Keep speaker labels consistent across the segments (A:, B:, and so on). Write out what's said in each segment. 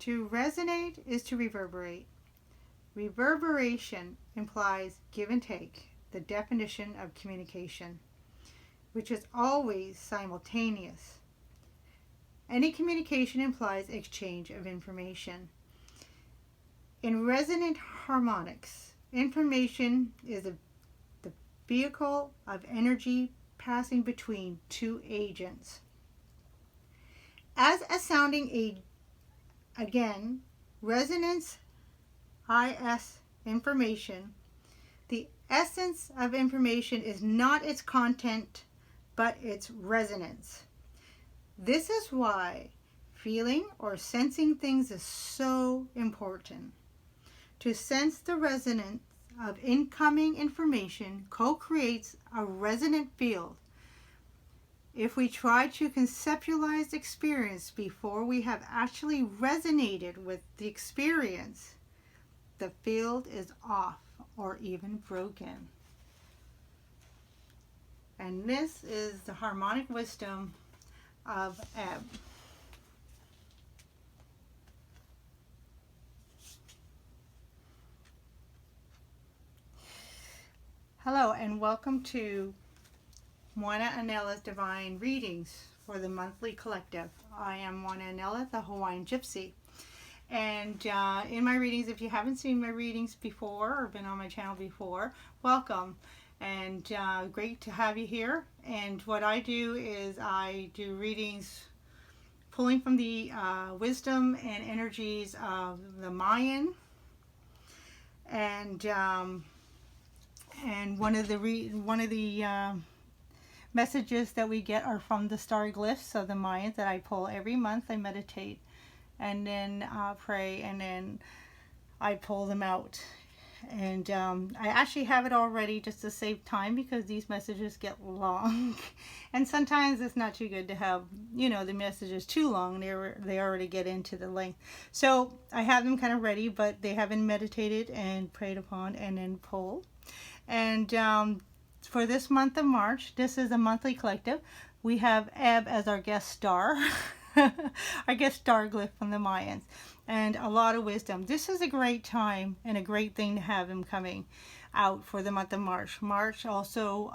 A: To resonate is to reverberate. Reverberation implies give and take, the definition of communication, which is always simultaneous. Any communication implies exchange of information. In resonant harmonics, information is the vehicle of energy passing between two agents. As a sounding again, resonance is information. The essence of information is not its content, but its resonance. This is why feeling or sensing things is so important. To sense the resonance of incoming information co-creates a resonant field. If we try to conceptualize experience before we have actually resonated with the experience, the field is off or even broken. And this is the harmonic wisdom of Ebb. Hello and welcome to Moana Anela's Divine Readings for the monthly collective. I am Moana Anela, the Hawaiian Gypsy. And in my readings, if you haven't seen my readings before or been on my channel before, welcome. And great to have you here. And what I do is I do readings pulling from the wisdom and energies of the Mayan. And one of the messages that we get are from the star glyphs of the Mayans that I pull every month. I meditate and then pray, and then I pull them out. And I actually have it already just to save time because these messages get long. And sometimes it's not too good to have, the messages too long. They already get into the length. So I have them kind of ready, but they have been meditated and prayed upon and then pulled. And for this month of March, this is a monthly collective. We have Ebb as our guest star, our guest star glyph from the Mayans, and a lot of wisdom. This is a great time and a great thing to have him coming out for the month of March. March also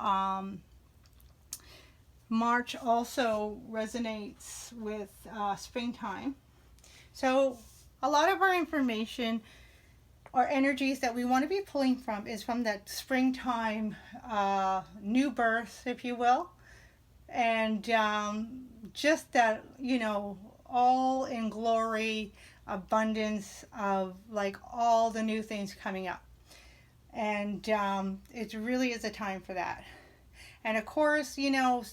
A: resonates with springtime. So a lot of our information or energies that we want to be pulling from is from that springtime new birth, if you will, and just that, all in glory, abundance of like all the new things coming up. And it really is a time for that. And of course,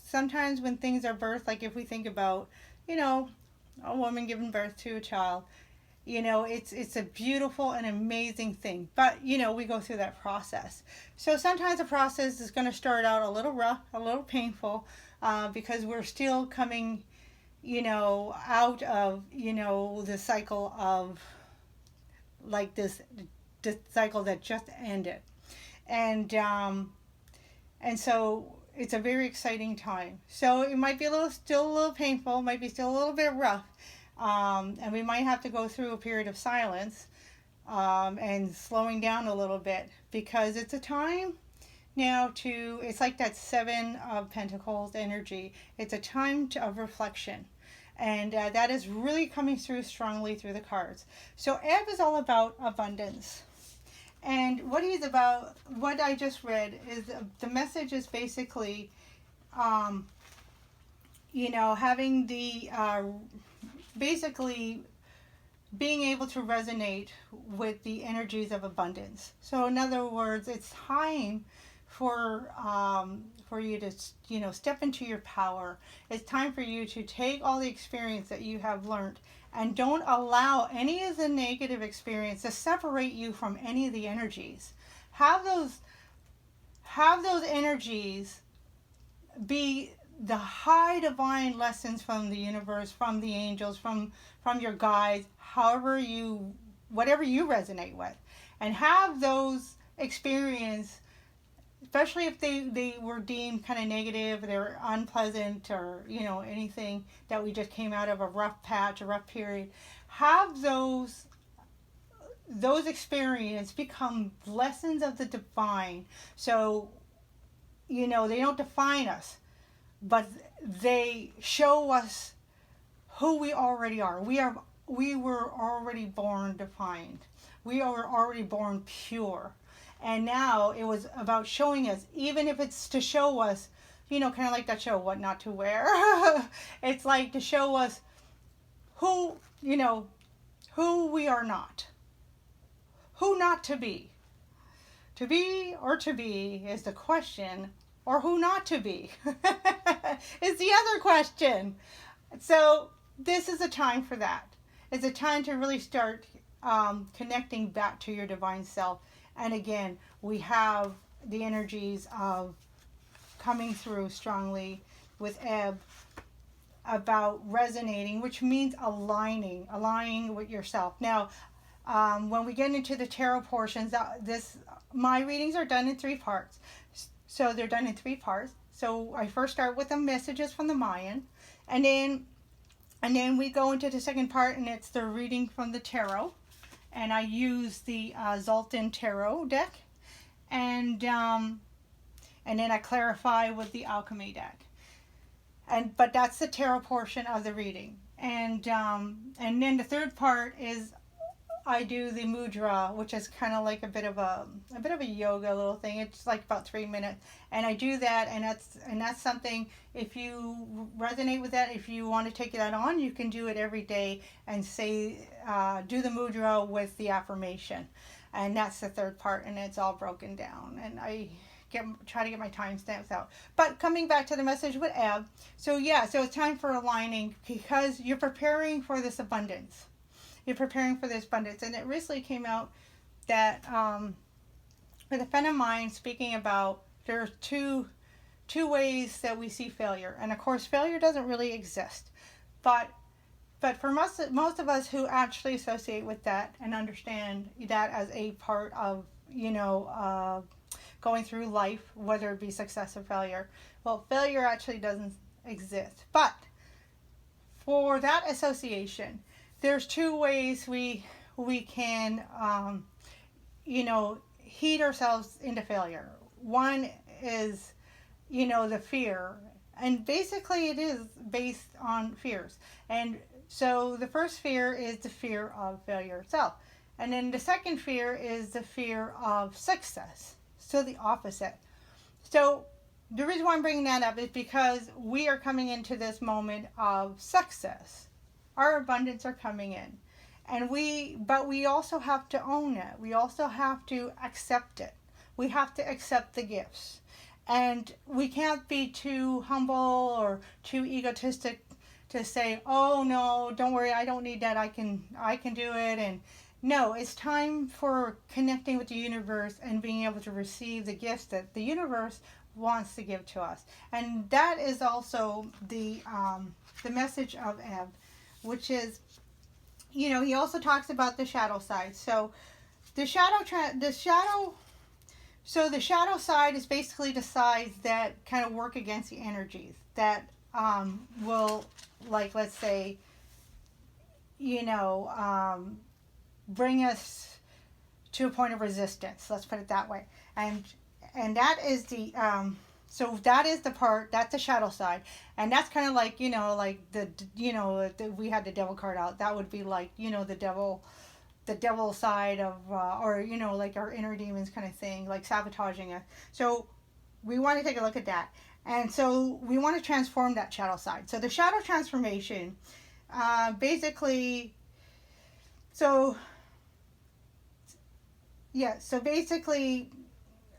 A: sometimes when things are birthed, like if we think about, a woman giving birth to a child, it's a beautiful and amazing thing. But, we go through that process. So sometimes the process is going to start out a little rough, a little painful, because we're still coming, out of, the cycle of like this cycle that just ended. And so it's a very exciting time. So it might be still a little painful, might be still a little bit rough. And we might have to go through a period of silence and slowing down a little bit, because it's a time now it's like that Seven of Pentacles energy. It's a time of reflection. And that is really coming through strongly through the cards. So Ebb is all about abundance. And what he's about, what I just read, is the message is basically, having the... basically being able to resonate with the energies of abundance. So in other words, it's time for you to step into your power. It's time for you to take all the experience that you have learned and don't allow any of the negative experience to separate you from any of the energies. Have those energies be the high divine lessons from the universe, from the angels, from your guides, whatever you resonate with, and have those experience especially if they were deemed kind of negative, they were unpleasant, or anything that we just came out of a rough patch, a rough period, have those experiences become lessons of the divine. So they don't define us, but they show us who we already are. We were already born defined. We are already born pure. And now it was about showing us, even if it's to show us, kind of like that show, What Not to Wear. It's like to show us who we are not. Who not to be. To be or to be is the question, or who not to be is the other question. So this is a time for that. It's a time to really start connecting back to your divine self. And again, we have the energies of coming through strongly with Ebb about resonating, which means aligning with yourself. Now, when we get into the tarot portions, my readings are done in 3 parts. So they're done in 3 parts. So I first start with the messages from the Mayan, and then we go into the second part, and it's the reading from the tarot. And I use the Zoltan Tarot deck, and then I clarify with the Alchemy deck. But that's the tarot portion of the reading, and then the third part is I do the mudra, which is kind of like a bit of a yoga little thing. It's like about 3 minutes, and I do that, and that's something. If you resonate with that, if you want to take that on, you can do it every day and say do the mudra with the affirmation, and that's the third part, and it's all broken down, and I try to get my timestamps out. But coming back to the message with Ebb, so it's time for aligning, because you're preparing for this abundance. You're preparing for this abundance. And it recently came out that with a friend of mine speaking about there are two ways that we see failure. And of course, failure doesn't really exist. But for most of us who actually associate with that and understand that as a part of, going through life, whether it be success or failure, well, failure actually doesn't exist. But for that association, there's 2 ways we can, heat ourselves into failure. One is, the fear. And basically it is based on fears. And so the first fear is the fear of failure itself. And then the second fear is the fear of success. So the opposite. So the reason why I'm bringing that up is because we are coming into this moment of success. Our abundance are coming in, but we also have to own it. We also have to accept it. We have to accept the gifts, and we can't be too humble or too egotistic to say, "Oh no, don't worry, I don't need that. I can do it." And no, it's time for connecting with the universe and being able to receive the gifts that the universe wants to give to us. And that is also the message of Ebb, which is, he also talks about the shadow side. So the shadow side is basically the sides that kind of work against the energies that will, like, let's say, bring us to a point of resistance. Let's put it that way. And that is the so that is the part, that's the shadow side. And that's kind of like, we had the devil card out. That would be like, the devil side of, or, like our inner demons kind of thing, like sabotaging us. So we want to take a look at that. And so we want to transform that shadow side. So the shadow transformation, basically,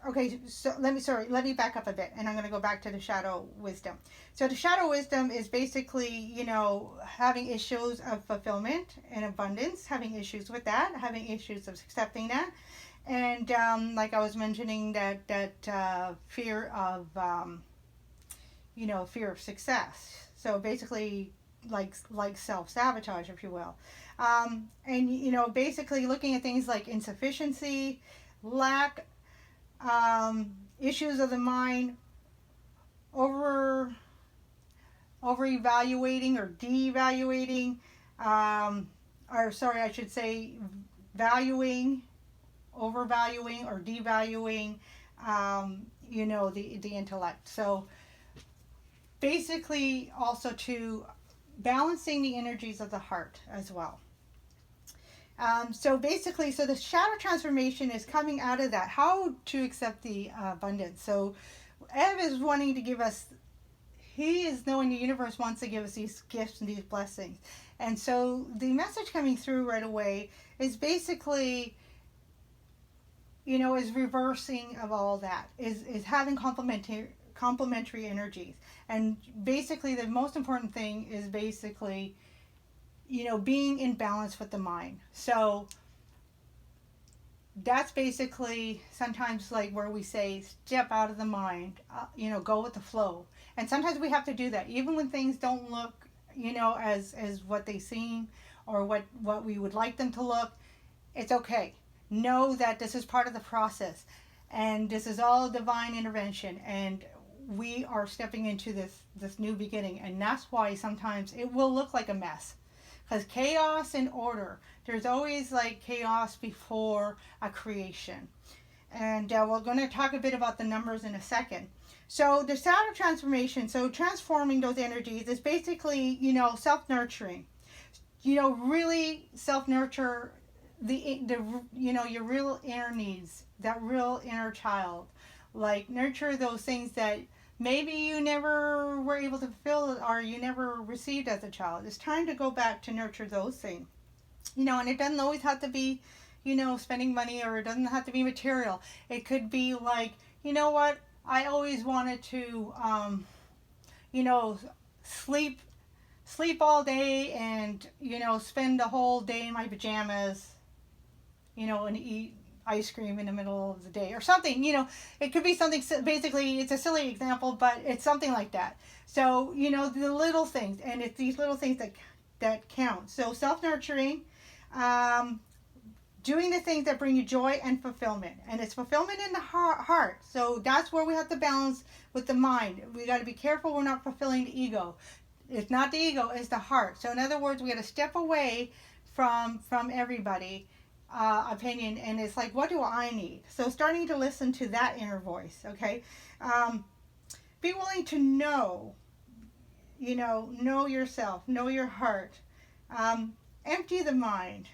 A: okay, so let me back up a bit, and I'm going to go back to the shadow wisdom. So the shadow wisdom is basically, having issues of fulfillment and abundance, having issues with that, having issues of accepting that. And like I was mentioning, that fear of, fear of success. So basically like self-sabotage, if you will. And, basically looking at things like insufficiency, lack, issues of the mind, over evaluating or de-evaluating, or sorry, I should say valuing, overvaluing or devaluing, the intellect. So basically also to balancing the energies of the heart as well. So basically, so the shadow transformation is coming out of that, how to accept the abundance. So Ev is wanting to give us, he is knowing the universe wants to give us these gifts and these blessings. And so the message coming through right away is basically, is reversing of all that, is having complementary energies. And basically the most important thing is basically, being in balance with the mind. So that's basically sometimes like where we say step out of the mind, go with the flow. And sometimes we have to do that even when things don't look, as what they seem or what we would like them to look. It's okay. Know that this is part of the process and this is all divine intervention, and we are stepping into this new beginning. And that's why sometimes it will look like a mess, because chaos and order, there's always like chaos before a creation. And we're going to talk a bit about the numbers in a second. So the shadow transformation, so transforming those energies is basically, self-nurturing. Really self-nurture the your real inner needs, that real inner child. Like nurture those things that maybe you never were able to fulfill or you never received as a child. It's time to go back to nurture those things. And it doesn't always have to be, spending money, or it doesn't have to be material. It could be like, what? I always wanted to, sleep all day and, spend the whole day in my pajamas, and eat ice cream in the middle of the day or something. It could be something, basically it's a silly example, but it's something like that. So the little things, and it's these little things that count. So self-nurturing, doing the things that bring you joy and fulfillment, and it's fulfillment in the heart. So that's where we have to balance with the mind. We got to be careful we're not fulfilling the ego. It's not the ego, it's the heart. So in other words, we got to step away from everybody opinion, and it's like, what do I need? So starting to listen to that inner voice. Okay, be willing to know yourself, know your heart, empty the mind,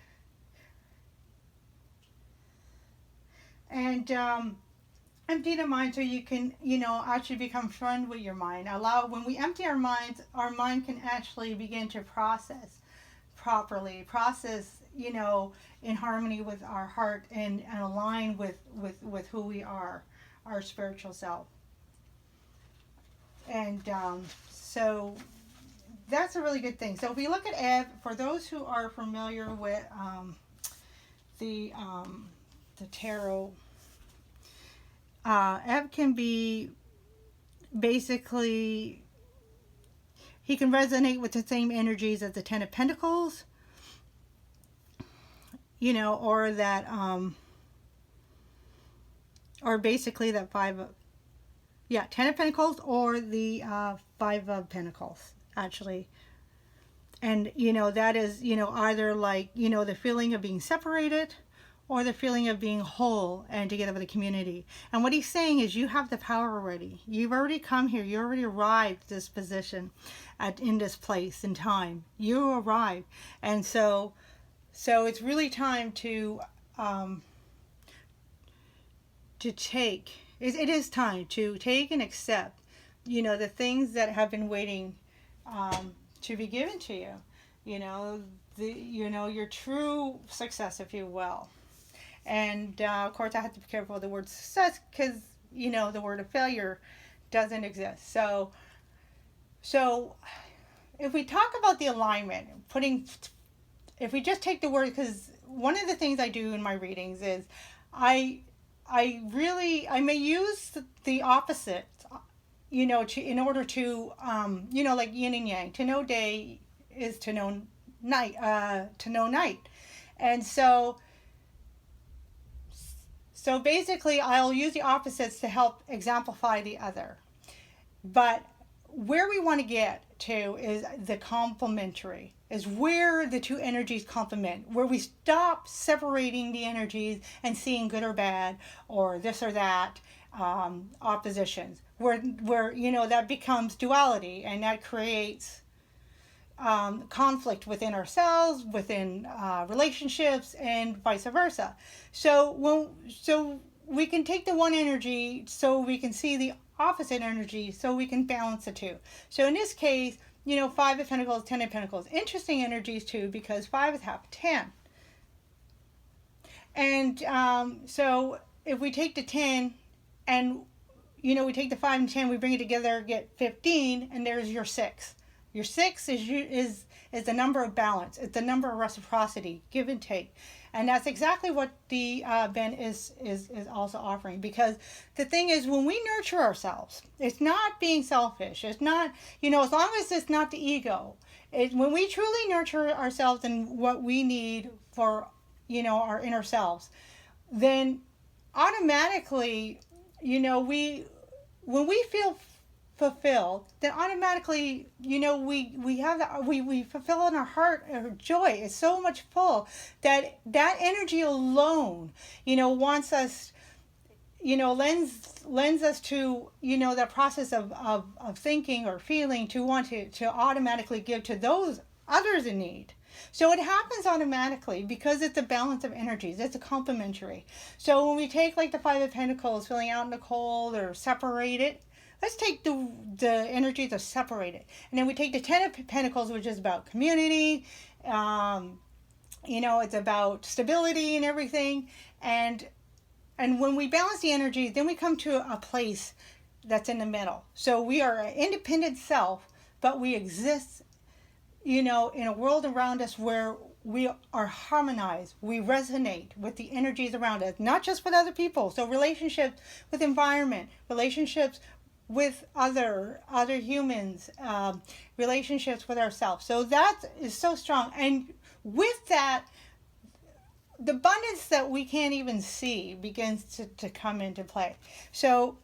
A: and empty the mind so you can actually become friend with your mind. When we empty our minds, our mind can actually begin to process properly, in harmony with our heart, and align with who we are, our spiritual self. And so that's a really good thing. So if we look at Ebb, for those who are familiar with the tarot, Ebb can be basically, he can resonate with the same energies as the Ten of Pentacles, or that, or basically that Ten of Pentacles, or the Five of Pentacles, actually. And, that is, either like, the feeling of being separated, or the feeling of being whole and together with the community. And what he's saying is, you have the power already. You've already come here. You already arrived at this position, in this place and time. You arrived. And so it's really time to take. It is time to take and accept, the things that have been waiting to be given to you. Your true success, if you will. And of course, I have to be careful with the word success, because the word of failure doesn't exist. So if we talk about the alignment, if we just take the word, because one of the things I do in my readings is I may use the opposite, in order to, like yin and yang. To know day is to know night, And so So basically, I'll use the opposites to help exemplify the other. But where we want to get to is the complementary, is where the two energies complement, where we stop separating the energies and seeing good or bad or this or that oppositions, where you know, that becomes duality, and that creates conflict within ourselves, within relationships, and vice versa. So we can take the one energy, so we can see the opposite energy, so we can balance the two. So in this case, you know, 5 of Pentacles, 10 of Pentacles, interesting energies too, because 5 is half 10. And so if we take the 10 and, you know, we take the 5 and 10, we bring it together, get 15, and there's your 6. Your 6 is the number of balance. It's the number of reciprocity, give and take. And that's exactly what the Ben is also offering. Because the thing is, when we nurture ourselves, it's not being selfish. It's not, you know, as long as it's not the ego. When we truly nurture ourselves and what we need for, you know, our inner selves, then automatically, you know, when we feel fulfilled, then automatically, you know, we have that, we fulfill in our heart, our joy is so much full that energy alone, you know, wants us, you know, lends us to, you know, that process of thinking or feeling to want to automatically give to those others in need. So it happens automatically because it's a balance of energies. It's a complementary. So when we take like the 5 of Pentacles, feeling out in the cold or separate it, let's take the energy to separate it. And then we take the 10 of Pentacles, which is about community. You know, it's about stability and everything. And when we balance the energies, then we come to a place that's in the middle. So we are an independent self, but we exist, you know, in a world around us where we are harmonized. We resonate with the energies around us, not just with other people. So relationships with environment, relationships with other humans, relationships with ourselves. So that is so strong. And with that, the abundance that we can't even see begins to come into play. So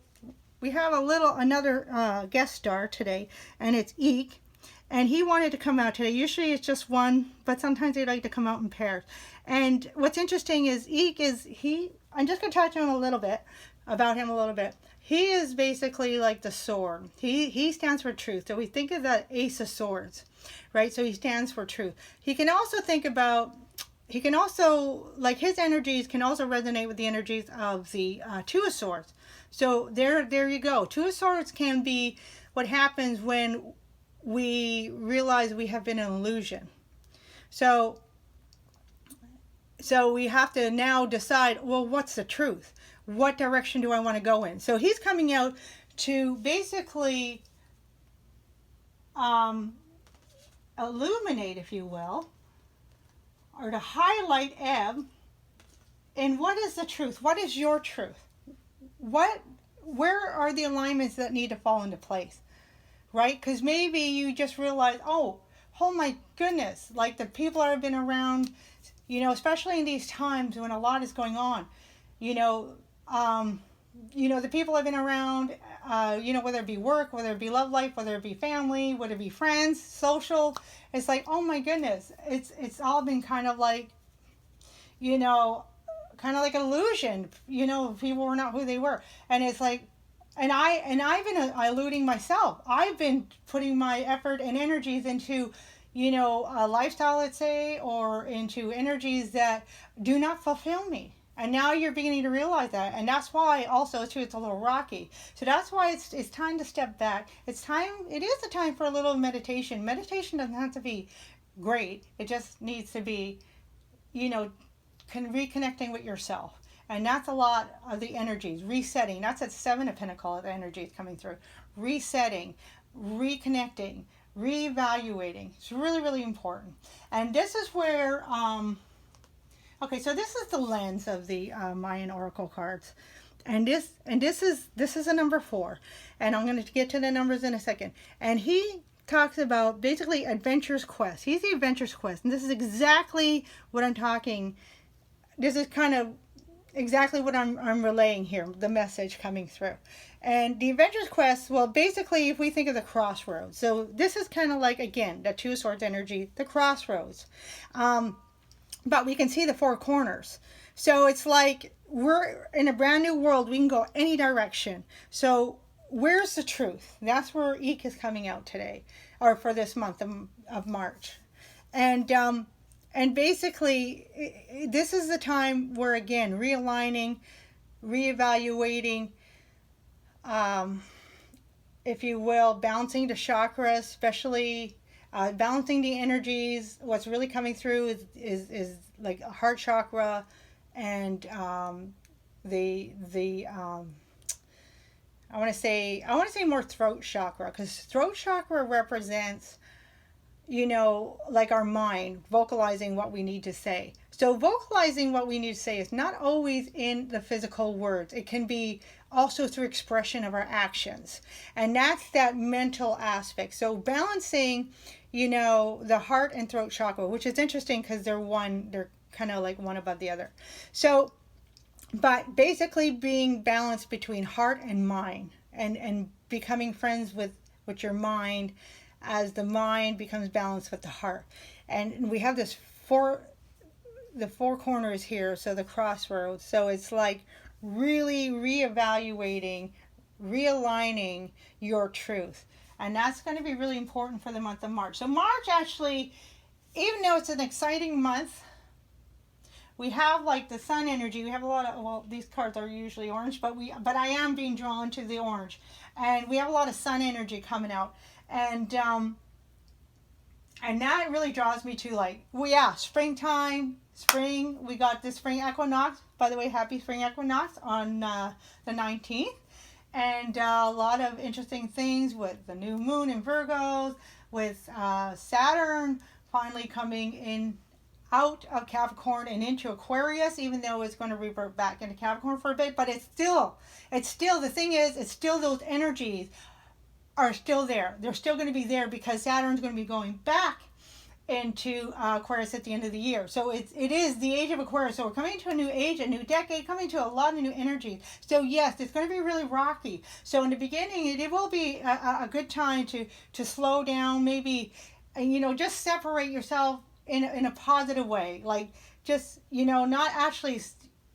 A: we have another guest star today, and it's Eek. And he wanted to come out today. Usually it's just one, but sometimes they like to come out in pairs. And what's interesting is Eek I'm just going to touch on about him a little bit. He is basically like the sword. He stands for truth. So we think of that Ace of Swords, right? So he stands for truth. He can also like his energies can also resonate with the energies of the Two of Swords. So there you go. Two of Swords can be what happens when we realize we have been an illusion. So we have to now decide, well, what's the truth? What direction do I want to go in? So he's coming out to basically illuminate, if you will, or to highlight Ebb. And what is the truth? What is your truth? Where are the alignments that need to fall into place? Right? Because maybe you just realize, oh my goodness, like the people I've been around, you know, especially in these times when a lot is going on, you know, the people I've been around, you know, whether it be work, whether it be love life, whether it be family, whether it be friends, social, it's like, oh my goodness, it's all been kind of like, you know, kind of like an illusion, you know, people were not who they were. And it's like, and I've been eluding myself. I've been putting my effort and energies into, you know, a lifestyle, let's say, or into energies that do not fulfill me. And now you're beginning to realize that. And that's why also, too, it's a little rocky. So that's why it's time to step back. It is the time for a little meditation. Meditation doesn't have to be great. It just needs to be, you know, reconnecting with yourself. And that's a lot of the energies. Resetting. That's at 7 of Pentacles energies coming through. Resetting, reconnecting, reevaluating. It's really, really important. And this is where, okay, so this is the lens of the Mayan Oracle cards. And this is a number 4. And I'm going to get to the numbers in a second. And he talks about basically adventurous quest. He's the adventurous quest. And this is exactly what I'm talking. This is kind of exactly what I'm relaying here, the message coming through. And the Adventurous Quest, well, basically, if we think of the crossroads, so this is kind of like, again, the Two of Swords energy, the crossroads. But we can see the four corners. So it's like we're in a brand new world. We can go any direction. So where's the truth? That's where Eek is coming out today, or for this month of March. And basically, this is the time where, again, realigning, reevaluating, if you will, balancing the chakras, especially balancing the energies. What's really coming through is like a heart chakra and the I want to say more throat chakra, because throat chakra represents, you know, like our mind vocalizing what we need to say. So vocalizing what we need to say is not always in the physical words. It can be also through expression of our actions. And that's that mental aspect. So balancing, you know, the heart and throat chakra, which is interesting because they're kind of like one above the other. So, but basically being balanced between heart and mind, and becoming friends with your mind as the mind becomes balanced with the heart. And we have the four corners here, so the crossroads. So it's like really reevaluating, realigning your truth. And that's going to be really important for the month of March. So March, actually, even though it's an exciting month, we have like the sun energy. We have a lot of, well, these cards are usually orange, but I am being drawn to the orange. And we have a lot of sun energy coming out. And that really draws me to, like, well, yeah, springtime, spring. We got the spring equinox. By the way, happy spring equinox on the 19th. And a lot of interesting things with the new moon in Virgos, with Saturn finally coming in out of Capricorn and into Aquarius, even though it's going to revert back into Capricorn for a bit. But it's still, the thing is, it's still those energies are still there. They're still going to be there because Saturn's going to be going back into Aquarius at the end of the year. So it is the age of Aquarius. So we're coming to a new age, a new decade, coming to a lot of new energies. So yes, it's going to be really rocky. So in the beginning, it will be a good time to slow down, maybe, you know, just separate yourself in a positive way. Like, just, you know, not actually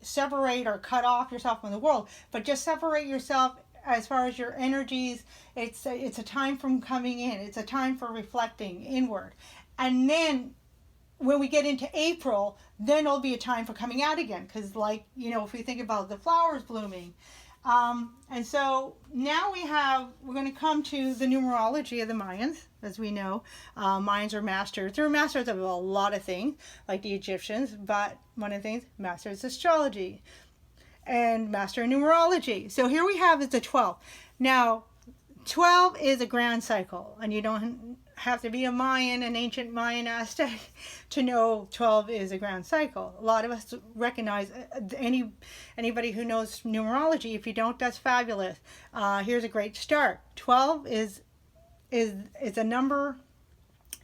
A: separate or cut off yourself from the world, but just separate yourself as far as your energies. It's a time from coming in. It's a time for reflecting inward. And then when we get into April, then it'll be a time for coming out again. Because, like, you know, if we think about the flowers blooming. And so now we're going to come to the numerology of the Mayans. As we know, Mayans are masters. They're masters of a lot of things, like the Egyptians. But one of the things, masters astrology and master numerology. So here we have is the 12. Now, 12 is a grand cycle, and you don't have to be a Mayan, an ancient Mayan Aztec, to know 12 is a grand cycle. A lot of us recognize, anybody who knows numerology. If you don't, that's fabulous. Here's a great start. 12 is a number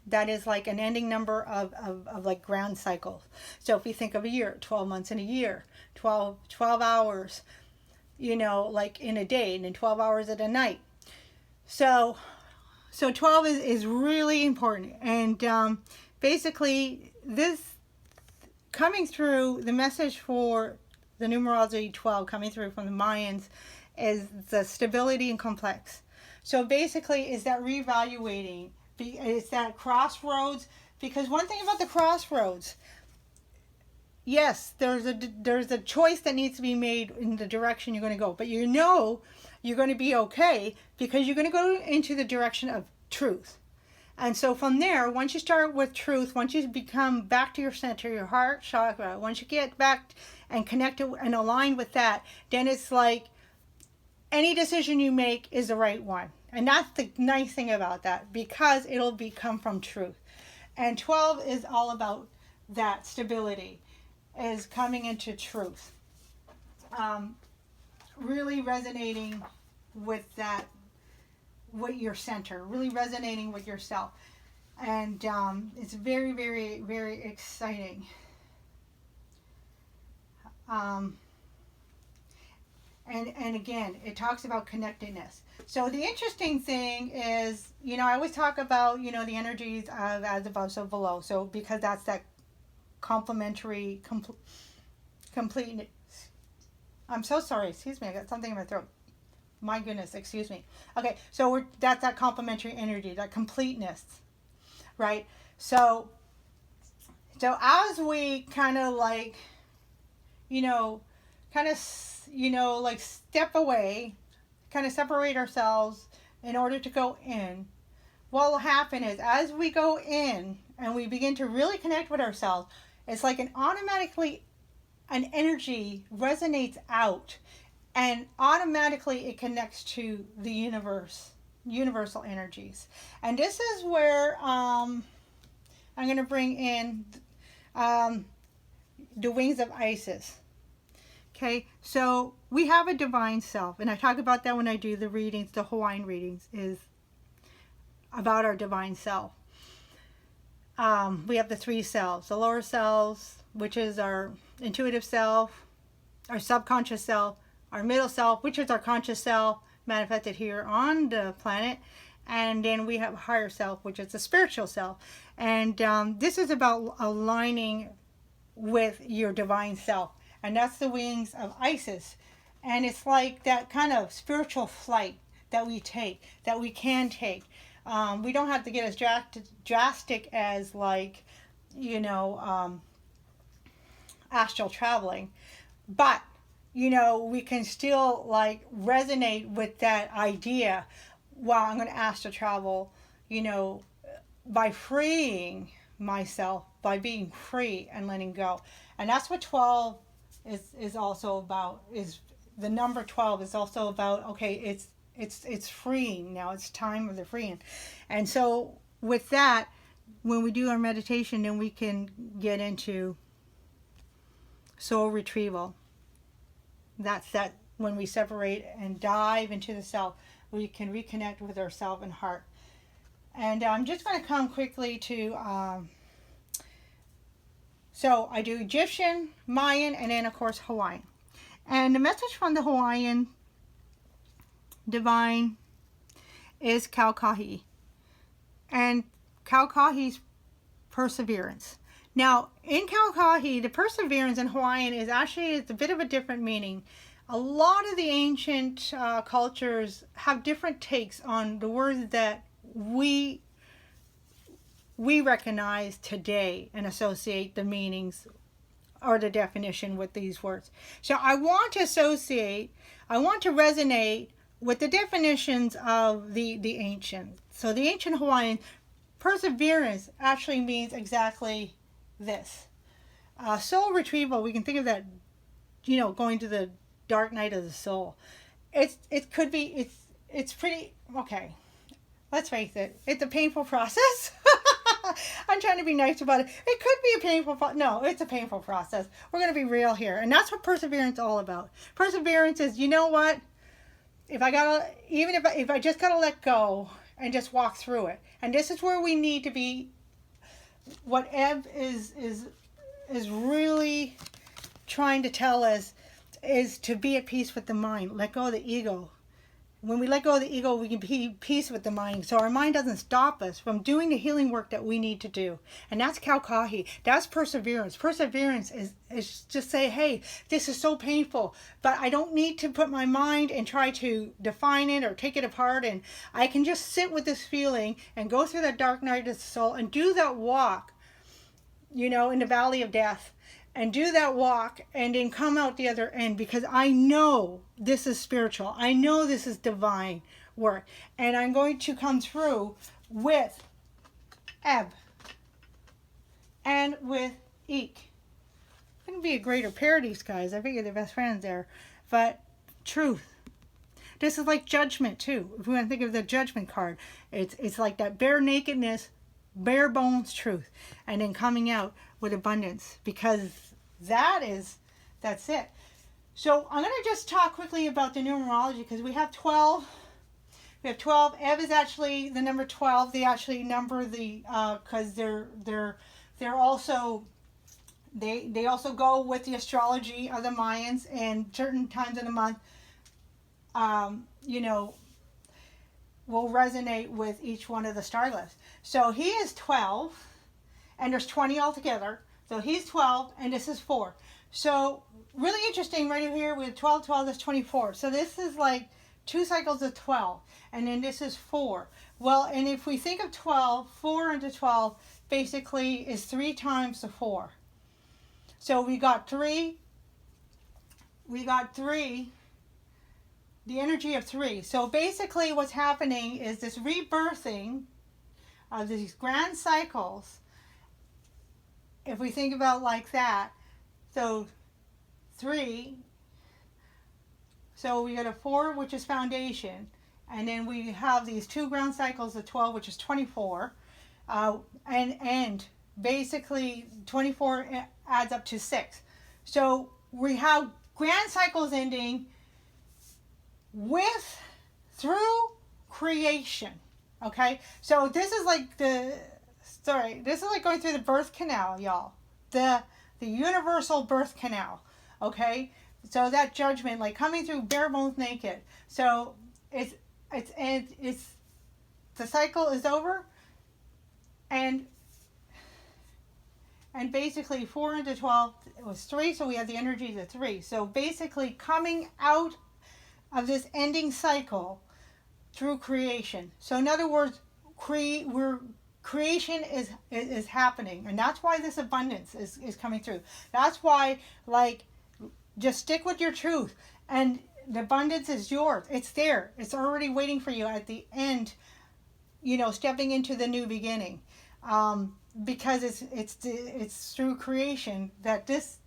A: that is like an ending number of like grand cycles. So if you think of a year, 12 months in a year, 12 hours, you know, like in a day, and then 12 hours at a night. So 12 is really important. And basically, this coming through, the message for the numerology 12 coming through from the Mayans is the stability and complex. So basically, is that reevaluating. It's that crossroads. Because one thing about the crossroads, yes, there's a choice that needs to be made in the direction you're going to go. But you know you're going to be okay because you're going to go into the direction of truth. And so from there, once you start with truth, once you become back to your center, your heart chakra, once you get back and connected and aligned with that, then it's like any decision you make is the right one. And that's the nice thing about that, because it'll become from truth. And 12 is all about that stability, is coming into truth. Really resonating with that, with your center, really resonating with yourself. And it's very, very, very exciting. And again, it talks about connectedness. So the interesting thing is, you know, I always talk about, you know, the energies of as above, so below. So because that's that complementary, complete. I'm so sorry. Excuse me. I got something in my throat. My goodness. Excuse me. Okay. So that's that complementary energy, that completeness, right? So as we kind of like, you know, kind of, you know, like step away, kind of separate ourselves in order to go in, what will happen is as we go in and we begin to really connect with ourselves, it's like an energy resonates out, and automatically it connects to the universal energies. And this is where I'm going to bring in the wings of Isis. Okay, so we have a divine self, and I talk about that when I do the readings, the Hawaiian readings, is about our divine self. We have the three selves, the lower selves, which is our intuitive self, our subconscious self, our middle self, which is our conscious self, manifested here on the planet, and then we have a higher self, which is the spiritual self. And this is about aligning with your divine self. And that's the wings of Isis. And it's like that kind of spiritual flight that we take, that we can take. We don't have to get as drastic as, like, you know, astral traveling. But, you know, we can still like resonate with that idea. Well, I'm going to astral travel, you know, by freeing myself, by being free and letting go. And that's what 12 is also about. Is the number 12 is also about, okay, it's freeing now. It's time of the freeing. And so with that, when we do our meditation, then we can get into soul retrieval. That's that when we separate and dive into the self, we can reconnect with ourself and heart. And I'm just going to come quickly to, so I do Egyptian, Mayan, and then of course Hawaiian. And the message from the Hawaiian divine is Kaukahi. And Kaukahi's perseverance. Now, in Kaukahi, the perseverance in Hawaiian is actually a bit of a different meaning. A lot of the ancient cultures have different takes on the words that we recognize today and associate the meanings or the definition with these words. So I want to resonate with the definitions of the ancient. So the ancient Hawaiian, perseverance actually means exactly this. Soul retrieval, we can think of that, you know, going to the dark night of the soul. It could be, it's pretty, okay, let's face it, it's a painful process. I'm trying to be nice about it. It could be a painful, no, it's a painful process. We're going to be real here. And that's what perseverance is all about. Perseverance is, you know what, if I just gotta let go and just walk through it. And this is where we need to be. What Ebb is really trying to tell us is to be at peace with the mind. Let go of the ego. When we let go of the ego, we can be at peace with the mind. So our mind doesn't stop us from doing the healing work that we need to do. And that's Kaukahi. That's perseverance. Perseverance is just say, hey, this is so painful, but I don't need to put my mind and try to define it or take it apart. And I can just sit with this feeling and go through that dark night of the soul and do that walk, you know, in the valley of death. And do that walk and then come out the other end, because I know this is spiritual. I know this is divine work. And I'm going to come through with Ebb and with Eek. Couldn't be a greater pair of these guys. I figure they're best friends there. But truth. This is like judgment too. If we want to think of the judgment card, it's like that bare nakedness, bare bones truth, and then coming out with abundance, because that's it. So I'm going to just talk quickly about the numerology, because we have 12. We have 12. Ebb is actually the number 12. They actually number the because they're also they also go with the astrology of the Mayans, and certain times of the month you know, will resonate with each one of the star glyphs. So he is 12, and there's 20 altogether. So he's 12, and this is 4. So really interesting right here with 12, 12, that's 24. So this is like 2 cycles of 12, and then this is 4. Well, and if we think of 12, 4 into 12 basically is 3 times the 4. So we got 3, the energy of 3. So basically what's happening is this rebirthing of these grand cycles. If we think about like that, so 3, so we got a 4, which is foundation, and then we have these 2 ground cycles of 12, which is 24, and basically 24 adds up to 6. So we have grand cycles ending through creation. Okay, so this is like this is like going through the birth canal, y'all. The universal birth canal. Okay, so that judgment, like coming through bare bones naked. So it's the cycle is over, and basically 4 into 12, it was 3, so we have the energy of 3. So basically coming out of this ending cycle through creation. So in other words, creation is happening, and that's why this abundance is coming through. That's why, like, just stick with your truth, and the abundance is yours. It's there. It's already waiting for you at the end, you know, stepping into the new beginning. Because it's through creation that this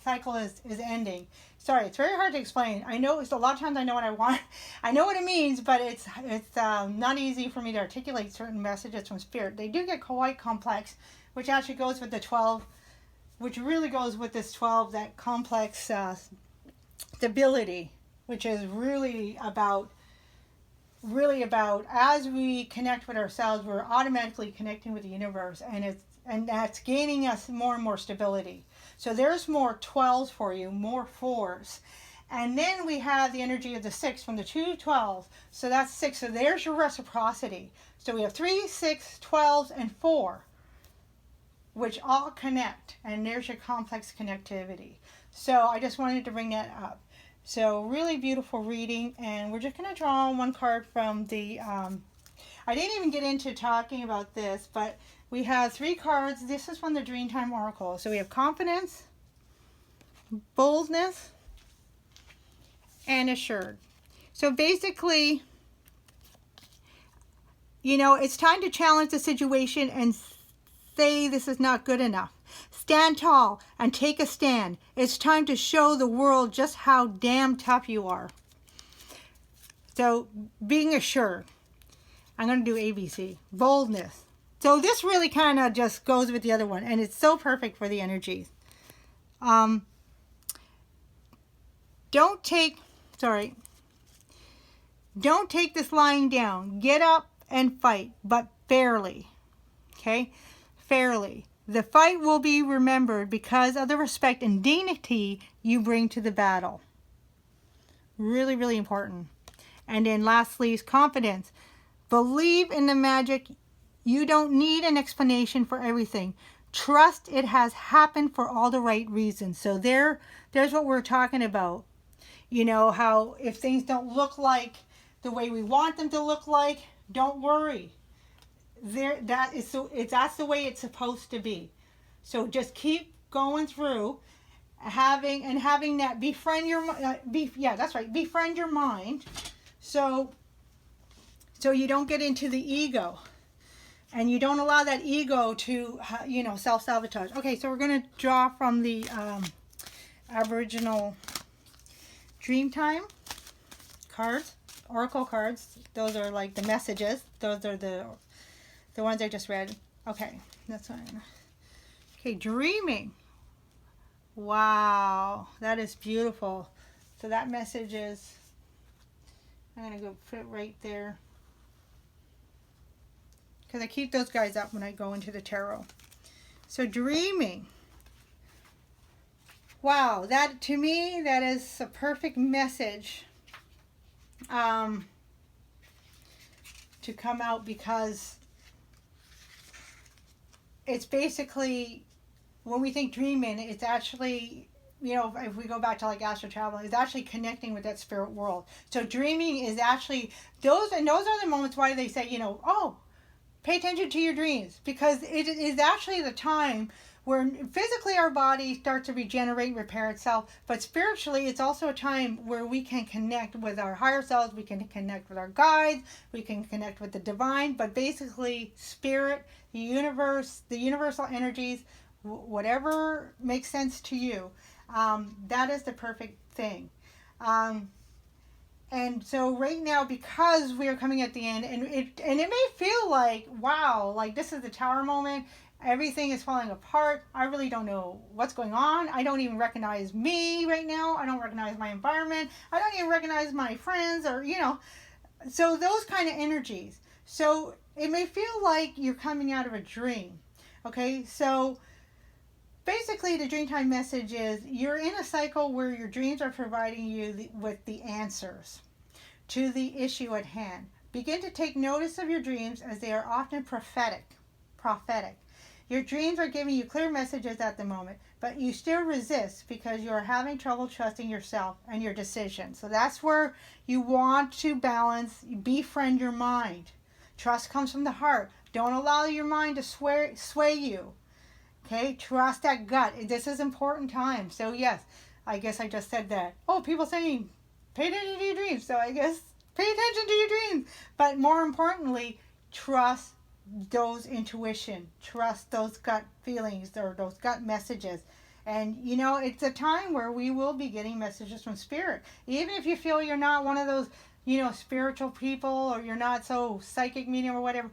A: cycle is ending. Sorry, it's very hard to explain. I know it's a lot of times I know what I want. I know what it means, but it's not easy for me to articulate certain messages from spirit. They do get quite complex, which actually goes with the 12, which really goes with this 12, that complex stability, which is really about as we connect with ourselves, we're automatically connecting with the universe, and that's gaining us more and more stability. So there's more 12s for you, more 4s. And then we have the energy of the 6 from the 2 12s. So that's 6. So there's your reciprocity. So we have 3, 6, 12s, and 4, which all connect. And there's your complex connectivity. So I just wanted to bring that up. So really beautiful reading. And we're just going to draw one card from the... I didn't even get into talking about this, but we have 3 cards. This is from the Dreamtime Oracle. So we have confidence, boldness, and assured. So basically, you know, it's time to challenge the situation and say this is not good enough. Stand tall and take a stand. It's time to show the world just how damn tough you are. So being assured. I'm going to do ABC. Boldness. So this really kind of just goes with the other one, and it's so perfect for the energies. Don't take this lying down. Get up and fight, but fairly. Okay? Fairly. The fight will be remembered because of the respect and dignity you bring to the battle. Really, really important. And then lastly is confidence. Believe in the magic. You don't need an explanation for everything. Trust it has happened for all the right reasons. So there's what we're talking about. You know, how if things don't look like the way we want them to look like, don't worry. That's the way it's supposed to be. So just keep going through, having that befriend your befriend your mind. So you don't get into the ego, and you don't allow that ego to, you know, self-sabotage. Okay, so we're going to draw from the Aboriginal Dreamtime cards, Oracle cards. Those are like the messages. Those are the ones I just read. Okay, that's fine. Okay, dreaming. Wow, that is beautiful. So that message is, I'm going to go put it right there, because I keep those guys up when I go into the tarot. So dreaming. Wow, that to me, that is a perfect message to come out, because it's basically, when we think dreaming, it's actually, if we go back to like astral travel, it's actually connecting with that spirit world. So dreaming is actually those are the moments why they say, oh, pay attention to your dreams, because it is actually the time where physically our body starts to regenerate and repair itself, but spiritually it's also a time where we can connect with our higher selves, we can connect with our guides, we can connect with the divine, but basically spirit, the universe, the universal energies, whatever makes sense to you, that is the perfect thing. And so right now, because we are coming at the end, and it may feel like, wow, like this is the tower moment, everything is falling apart, I really don't know what's going on, I don't even recognize me right now, I don't recognize my environment, I don't even recognize my friends, or so those kind of energies. So it may feel like you're coming out of a dream. Okay, so basically the Dreamtime message is you're in a cycle where your dreams are providing you with the answers to the issue at hand. Begin to take notice of your dreams, as they are often prophetic. Your dreams are giving you clear messages at the moment, but you still resist because you are having trouble trusting yourself and your decisions. So that's where you want to balance, befriend your mind. Trust comes from the heart. Don't allow your mind to sway you. Okay, trust that gut. This is important time. So yes, I guess I just said that. Oh, people saying, pay attention to your dreams. So I guess pay attention to your dreams. But more importantly, trust those intuition. Trust those gut feelings or those gut messages. And it's a time where we will be getting messages from spirit. Even if you feel you're not one of those, spiritual people, or you're not so psychic medium or whatever.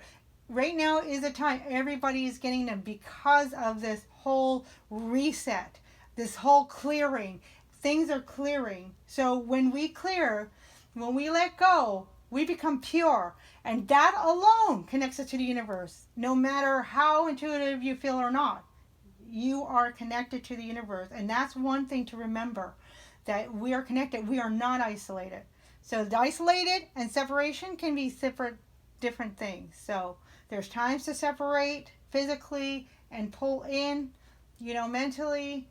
A: Right now is a time everybody is getting them, because of this whole reset, this whole clearing. Things are clearing. So when we clear, when we let go, we become pure. And that alone connects us to the universe. No matter how intuitive you feel or not, you are connected to the universe. And that's one thing to remember, that we are connected. We are not isolated. So the isolated and separation can be different things. So there's times to separate physically and pull in, mentally,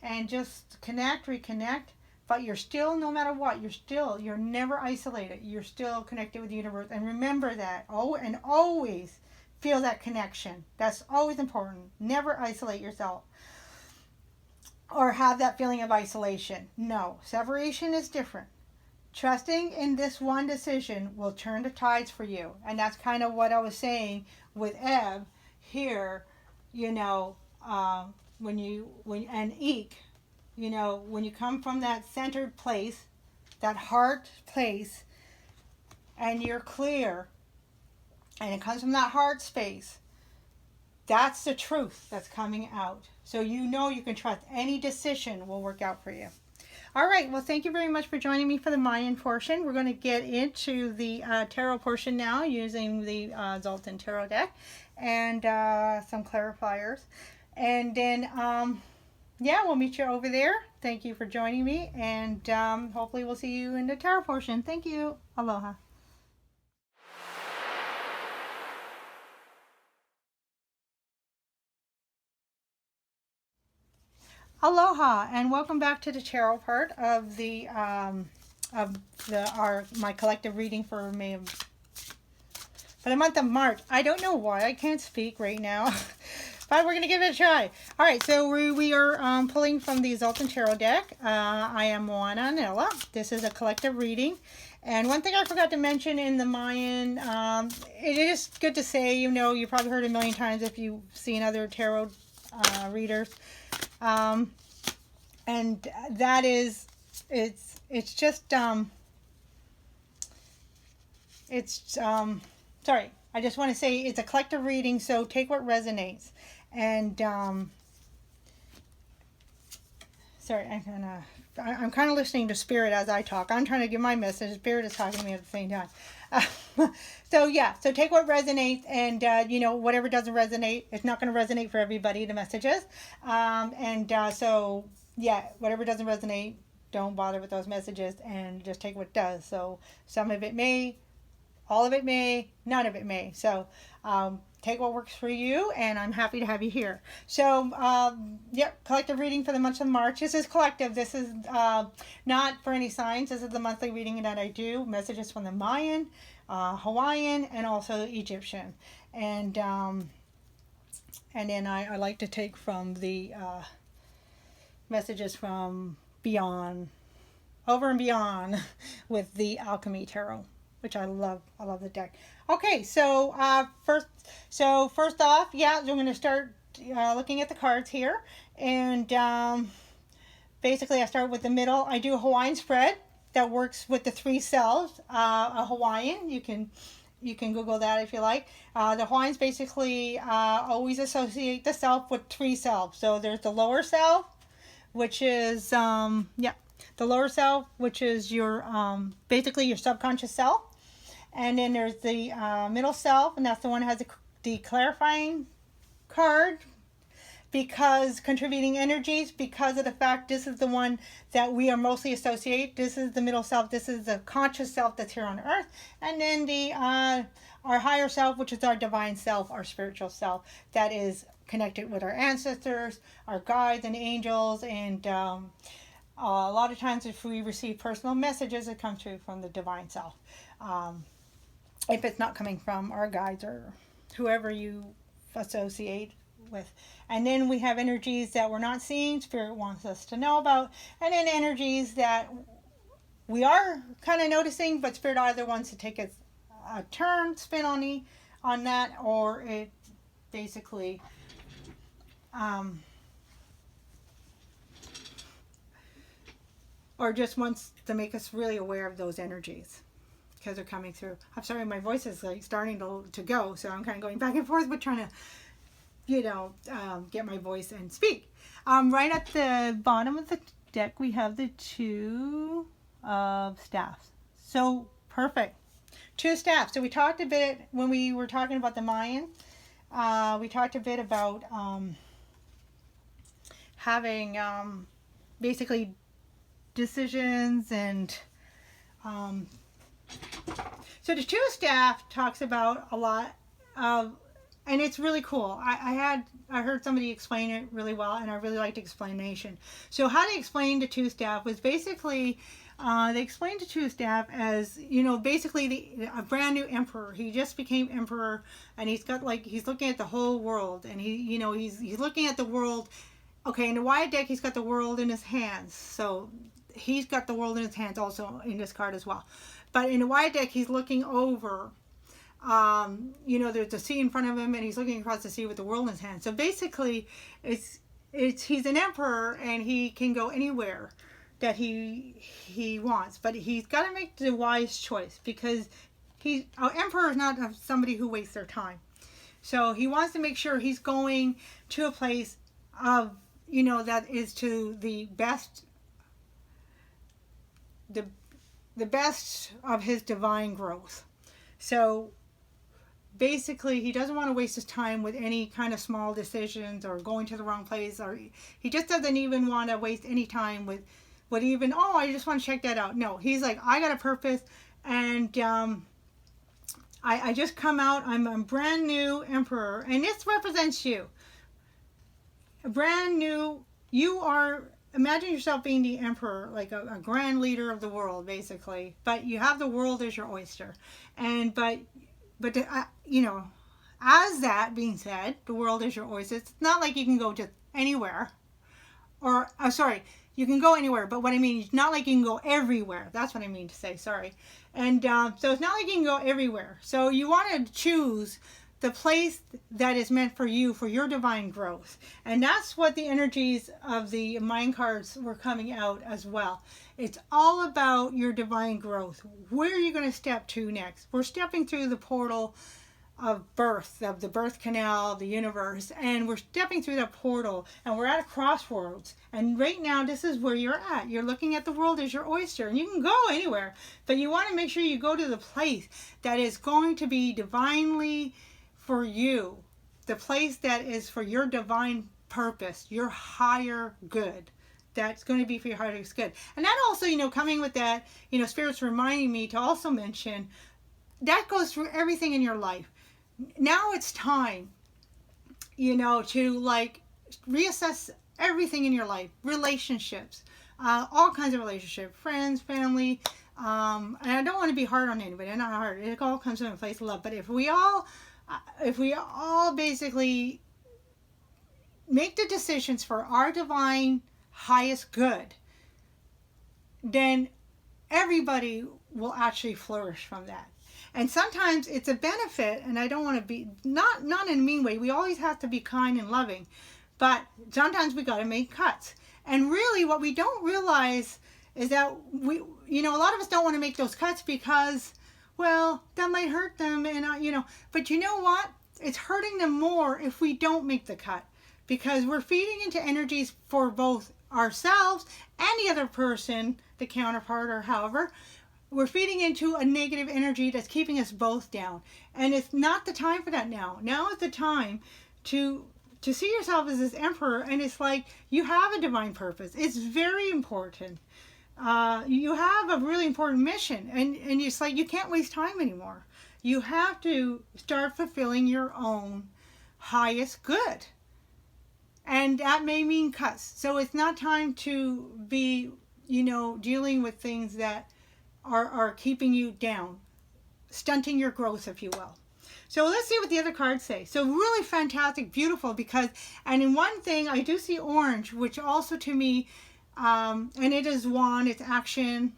A: and just reconnect. But you're still, no matter what, you're never isolated. You're still connected with the universe. And remember that. Oh, and always feel that connection. That's always important. Never isolate yourself or have that feeling of isolation. No, separation is different. Trusting in this one decision will turn the tides for you. And that's kind of what I was saying with Eb here, and Eek, when you come from that centered place, that heart place, and you're clear, and it comes from that heart space, that's the truth that's coming out. So you can trust any decision will work out for you. All right, well, thank you very much for joining me for the Mayan portion. We're going to get into the tarot portion now using the Zoltan Tarot deck and some clarifiers. And then, we'll meet you over there. Thank you for joining me, and hopefully we'll see you in the tarot portion. Thank you. Aloha. Aloha, and welcome back to the tarot part of the my collective reading for the month of March. I don't know why I can't speak right now, but we're gonna give it a try. All right, so we are pulling from the Zoltan Tarot deck. I am Moana Anela. This is a collective reading, and one thing I forgot to mention in the Mayan, it is good to say. You probably heard it a million times if you've seen other tarot readers. And that is, it's just, sorry, I just want to say it's a collective reading, so take what resonates. And, sorry, I'm kind of listening to Spirit as I talk. I'm trying to give my message. Spirit is talking to me at the same time. So take what resonates, and whatever doesn't resonate, it's not going to resonate for everybody, the messages. Whatever doesn't resonate, don't bother with those messages and just take what it does. So some of it may, all of it may, none of it may. So take what works for you, and I'm happy to have you here. So, yep, collective reading for the month of March. This is collective. This is not for any signs. This is the monthly reading that I do. Messages from the Mayan, Hawaiian, and also Egyptian. And then I like to take from the messages from beyond, over and beyond, with the Alchemy Tarot, which I love. I love the deck. Okay, so first off, yeah, I'm going to start looking at the cards here, and basically I start with the middle. I do a Hawaiian spread that works with the 3 selves. A Hawaiian, you can Google that if you like. The Hawaiians basically always associate the self with 3 selves. So there's the lower self, which is the lower self, which is your basically your subconscious self. And then there's the middle self, and that's the one that has the clarifying card, because contributing energies, because of the fact this is the one that we are mostly associate. This is the middle self. This is the conscious self that's here on earth. And then the our higher self, which is our divine self, our spiritual self, that is connected with our ancestors, our guides and angels, and a lot of times if we receive personal messages, it comes through from the divine self. If it's not coming from our guides or whoever you associate with. And then we have energies that we're not seeing, Spirit wants us to know about. And then energies that we are kind of noticing, but Spirit either wants to take a turn, spin on that, or it basically or just wants to make us really aware of those energies, because they're coming through. I'm sorry, my voice is like starting to go, so I'm kind of going back and forth, but trying to, get my voice and speak. Right at the bottom of the deck, we have the 2 of staffs. So perfect. 2 of staffs. So we talked a bit when we were talking about the Mayan. We talked a bit about having basically decisions and so the 2 of staff talks about a lot of, and it's really cool. I heard somebody explain it really well, and I really liked the explanation. So how they explained the 2 of staff was basically, they explained the 2 of staff as, basically a brand new emperor. He just became emperor, and he's looking at the whole world, and he's looking at the world. Okay, in the wide deck, he's got the world in his hands. So he's got the world in his hands also in this card as well. But in the wide deck, he's looking over, there's the sea in front of him, and he's looking across the sea with the world in his hand. So basically, he's an emperor, and he can go anywhere that he wants. But he's got to make the wise choice, because an emperor is not somebody who wastes their time. So he wants to make sure he's going to a place of, that is to the best, the best of his divine growth. So basically, he doesn't want to waste his time with any kind of small decisions or going to the wrong place, or he just doesn't even want to waste any time with even, I just want to check that out. No, he's like, I got a purpose, and I just come out, I'm a brand new emperor, and this represents you. A brand new, you are, imagine yourself being the emperor, like a grand leader of the world, basically. But you have the world as your oyster. And, but as that being said, the world is your oyster. It's not like you can go just anywhere. Or, you can go anywhere. But what I mean, it's not like you can go everywhere. That's what I mean to say, sorry. And so it's not like you can go everywhere. So you want to choose the place that is meant for you, for your divine growth. And that's what the energies of the Mayan cards were coming out as well. It's all about your divine growth. Where are you going to step to next? We're stepping through the portal of birth, of the birth canal of the universe, and we're stepping through that portal, and we're at a crossroads. And right now, this is where you're at. You're looking at the world as your oyster, and you can go anywhere, but you want to make sure you go to the place that is going to be divinely for you, the place that is for your divine purpose, your higher good. that's going to be for your highest good. And that also, coming with that, Spirit's reminding me to also mention that goes through everything in your life. Now it's time, to like reassess everything in your life, relationships, all kinds of relationships, friends, family. And I don't want to be hard on anybody. I'm not hard. It all comes from a place of love. But if we all basically make the decisions for our divine highest good, then everybody will actually flourish from that. And sometimes it's a benefit, and I don't want to be, not in a mean way, we always have to be kind and loving, but sometimes we got to make cuts. And really what we don't realize is that we, a lot of us don't want to make those cuts because, well, that might hurt them, and but you know what? It's hurting them more if we don't make the cut, because we're feeding into energies for both ourselves and the other person, the counterpart or however. We're feeding into a negative energy that's keeping us both down. And it's not the time for that now. Now is the time to see yourself as this emperor, and it's like you have a divine purpose. It's very important. You have a really important mission, and it's like you can't waste time anymore. You have to start fulfilling your own highest good. And that may mean cuts. So it's not time to be, dealing with things that are keeping you down, stunting your growth, if you will. So let's see what the other cards say. So really fantastic, beautiful, and in one thing I do see orange, which also to me, and it is wand, it's action,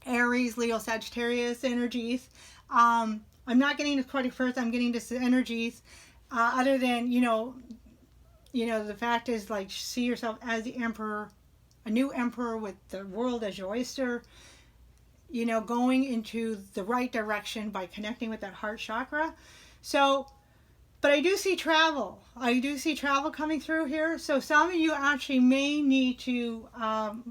A: Aries, Leo, Sagittarius energies. I'm not getting this card first, I'm getting this energies, other than, the fact is, like, see yourself as the emperor, a new emperor with the world as your oyster, going into the right direction by connecting with that heart chakra. So, but I do see travel. I do see travel coming through here. So some of you actually may need to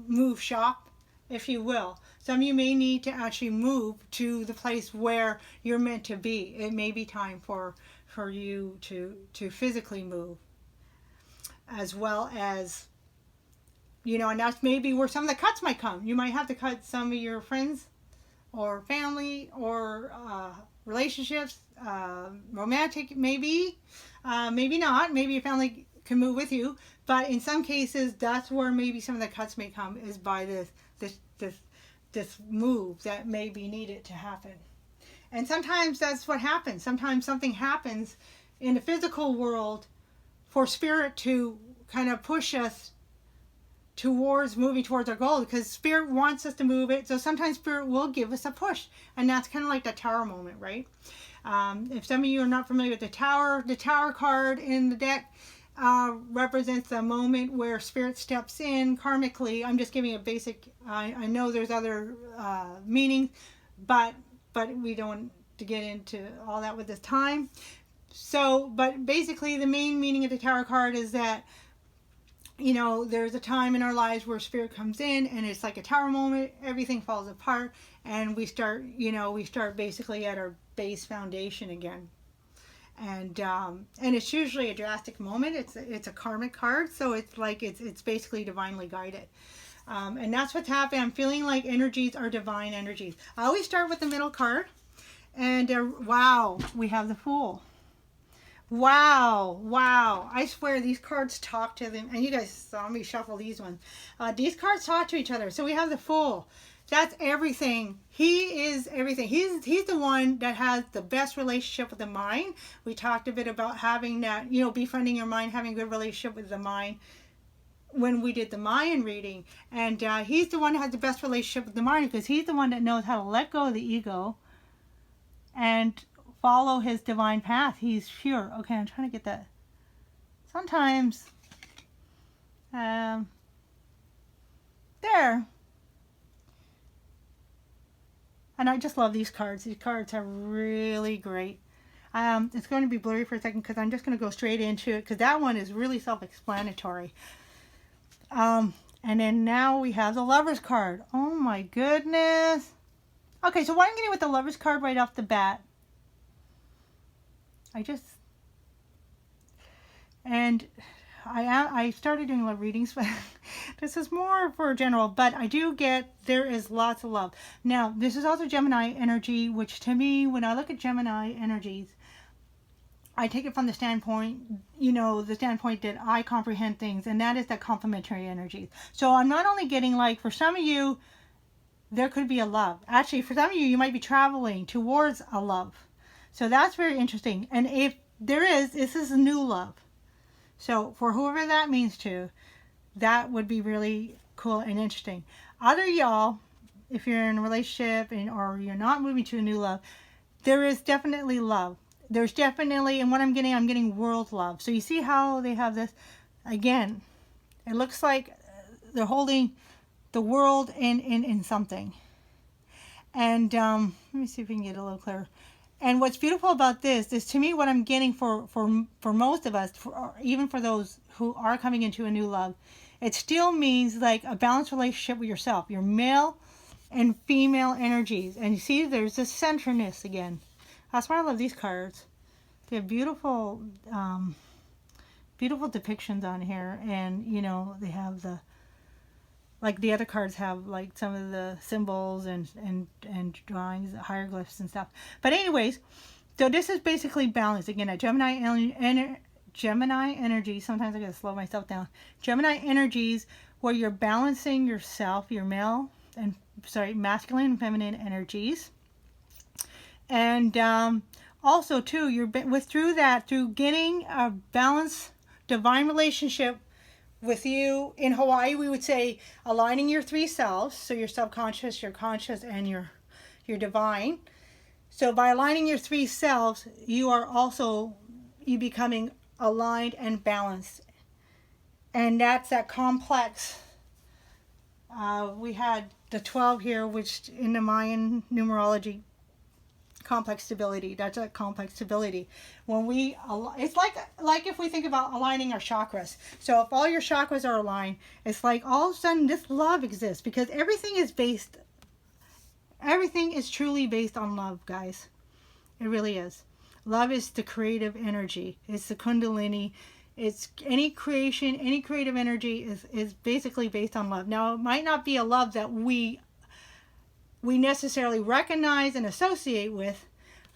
A: move shop, if you will. Some of you may need to actually move to the place where you're meant to be. It may be time for you to physically move, as well as, and that's maybe where some of the cuts might come. You might have to cut some of your friends or family or relationships, romantic maybe, maybe not. Maybe your family can move with you. But in some cases, that's where maybe some of the cuts may come, is by this move that may be needed to happen. And sometimes that's what happens. Sometimes something happens in the physical world for spirit to kind of push us moving towards our goal, because spirit wants us to move it. So sometimes spirit will give us a push, and that's kind of like the tower moment, right? If some of you are not familiar with the tower card in the deck represents the moment where spirit steps in karmically. I'm just giving a basic, I know there's other meanings, but we don't want to get into all that with this time. So, but basically the main meaning of the tower card is that, there's a time in our lives where spirit comes in, and it's like a tower moment. Everything falls apart, and we start basically at our base foundation again. And it's usually a drastic moment. It's a karmic card, so it's like it's basically divinely guided. And that's what's happening. I'm feeling like energies are divine energies. I always start with the middle card, and wow, we have the Fool. Wow. I swear these cards talk to them. And you guys saw me shuffle these ones. These cards talk to each other. So we have the Fool. That's everything. He is everything. He's the one that has the best relationship with the mind. We talked a bit about having that, befriending your mind, having a good relationship with the mind when we did the Mayan reading. And he's the one that has the best relationship with the mind, because he's the one that knows how to let go of the ego and follow his divine path. He's pure. Okay, I'm trying to get that. Sometimes, there. And I just love these cards. These cards are really great. It's going to be blurry for a second because I'm just going to go straight into it, because that one is really self-explanatory. And then now we have the Lover's card. Oh my goodness. Okay, so what I'm getting with the Lover's card right off the bat, I started doing love readings, but this is more for general, but I do get, there is lots of love. Now, this is also Gemini energy, which to me, when I look at Gemini energies, I take it from the standpoint, the standpoint that I comprehend things, and that is that complementary energies. So I'm not only getting, like, for some of you, there could be a love. Actually, for some of you, you might be traveling towards a love. So that's very interesting. And if there is, this is a new love. So for whoever that means to, that would be really cool and interesting. Other y'all, if you're in a relationship or you're not moving to a new love, there is definitely love. There's definitely, and what I'm getting world love. So you see how they have this, again, it looks like they're holding the world in something. And let me see if we can get a little clearer. And what's beautiful about this is, to me, what I'm getting for most of us, even for those who are coming into a new love, it still means like a balanced relationship with yourself, your male and female energies. And you see, there's this centeredness again. That's why I love these cards. They have beautiful, beautiful depictions on here, and they have like the other cards have like some of the symbols and drawings, hieroglyphs and stuff. But anyways, so this is basically balance again. A Gemini energy. Sometimes I gotta slow myself down. Gemini energies, where you're balancing yourself, your masculine and feminine energies. And also too, through getting a balanced divine relationship with you. In Hawaii, we would say aligning your three selves, so your subconscious, your conscious, and your divine. So by aligning your three selves, you becoming aligned and balanced. And that's that complex. We had the 12 here, which in the Mayan numerology, complex stability. That's a complex stability. When it's like if we think about aligning our chakras. So if all your chakras are aligned, it's like all of a sudden this love exists, because everything is truly based on love, guys. It really is. Love is the creative energy. It's the kundalini. It's any creation, any creative energy is basically based on love. Now, it might not be a love that we necessarily recognize and associate with,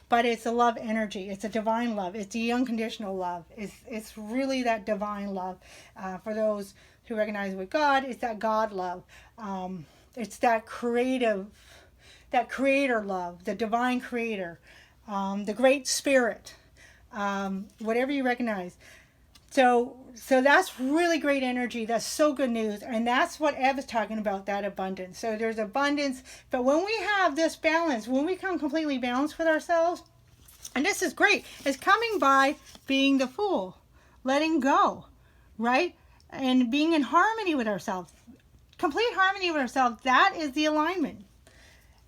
A: but it's a love energy. It's a divine love. It's the unconditional love. It's really that divine love. For those who recognize with God, it's that God love. It's that creator love, the divine creator, the great spirit, whatever you recognize. So that's really great energy. That's so good news. And that's what Eb is talking about, that abundance. So there's abundance. But when we have this balance, when we come completely balanced with ourselves, and this is great, it's coming by being the Fool, letting go, right? And being in harmony with ourselves. Complete harmony with ourselves. That is the alignment.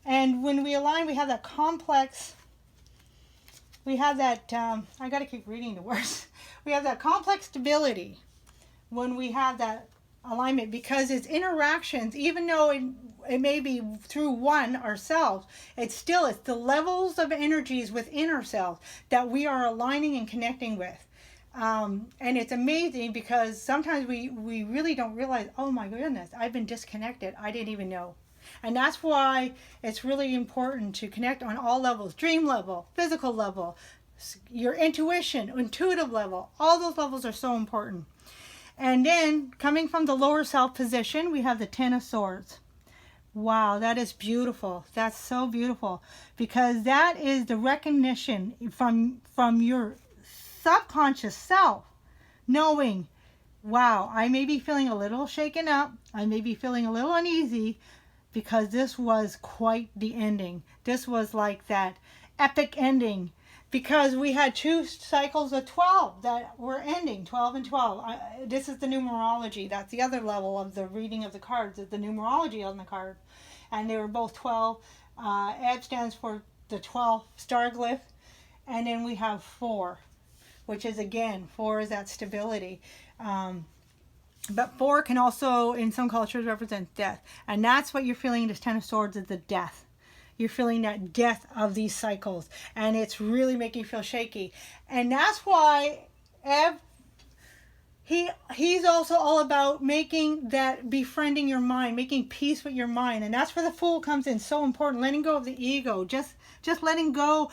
A: And when we align, we have that complex, we have that, I got to keep reading the words. We have that complex stability when we have that alignment, because it's interactions, even though it may be through one ourselves, it's the levels of energies within ourselves that we are aligning and connecting with. And it's amazing, because sometimes we really don't realize, oh my goodness, I've been disconnected. I didn't even know. And that's why it's really important to connect on all levels: dream level, physical level, your intuition, intuitive level. All those levels are so important. And then coming from the lower self position, we have the 10 of Swords. Wow, that is beautiful. That's so beautiful, because that is the recognition from your subconscious self, knowing, wow, I may be feeling a little shaken up. I may be feeling a little uneasy, because this was quite the ending. This was like that epic ending, because we had 2 cycles of 12 that were ending, 12 and 12. This is the numerology. That's the other level of the reading of the cards, is the numerology on the card. And they were both 12. Ed stands for the 12 star glyph. And then we have 4, which is, again, 4 is that stability. But 4 can also, in some cultures, represent death. And that's what you're feeling, this 10 of Swords, is the death. You're feeling that death of these cycles. And it's really making you feel shaky. And that's why he's also all about making that, befriending your mind, making peace with your mind. And that's where the Fool comes in. So important. Letting go of the ego. Just letting go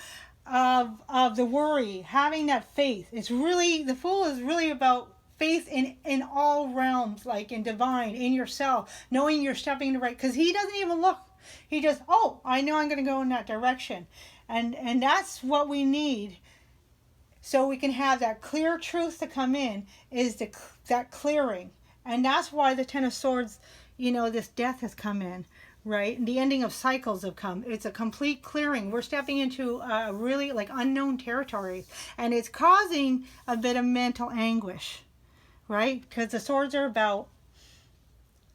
A: of the worry. Having that faith. It's really, the Fool is really about faith in all realms, like in divine, in yourself, knowing you're stepping in the right, because he doesn't even look. He just, oh, I know I'm going to go in that direction. And that's what we need. So we can have that clear truth to come in, is that clearing. And that's why the Ten of Swords, this death has come in, right? And the ending of cycles have come. It's a complete clearing. We're stepping into really like unknown territories. And it's causing a bit of mental anguish, right? Because the swords are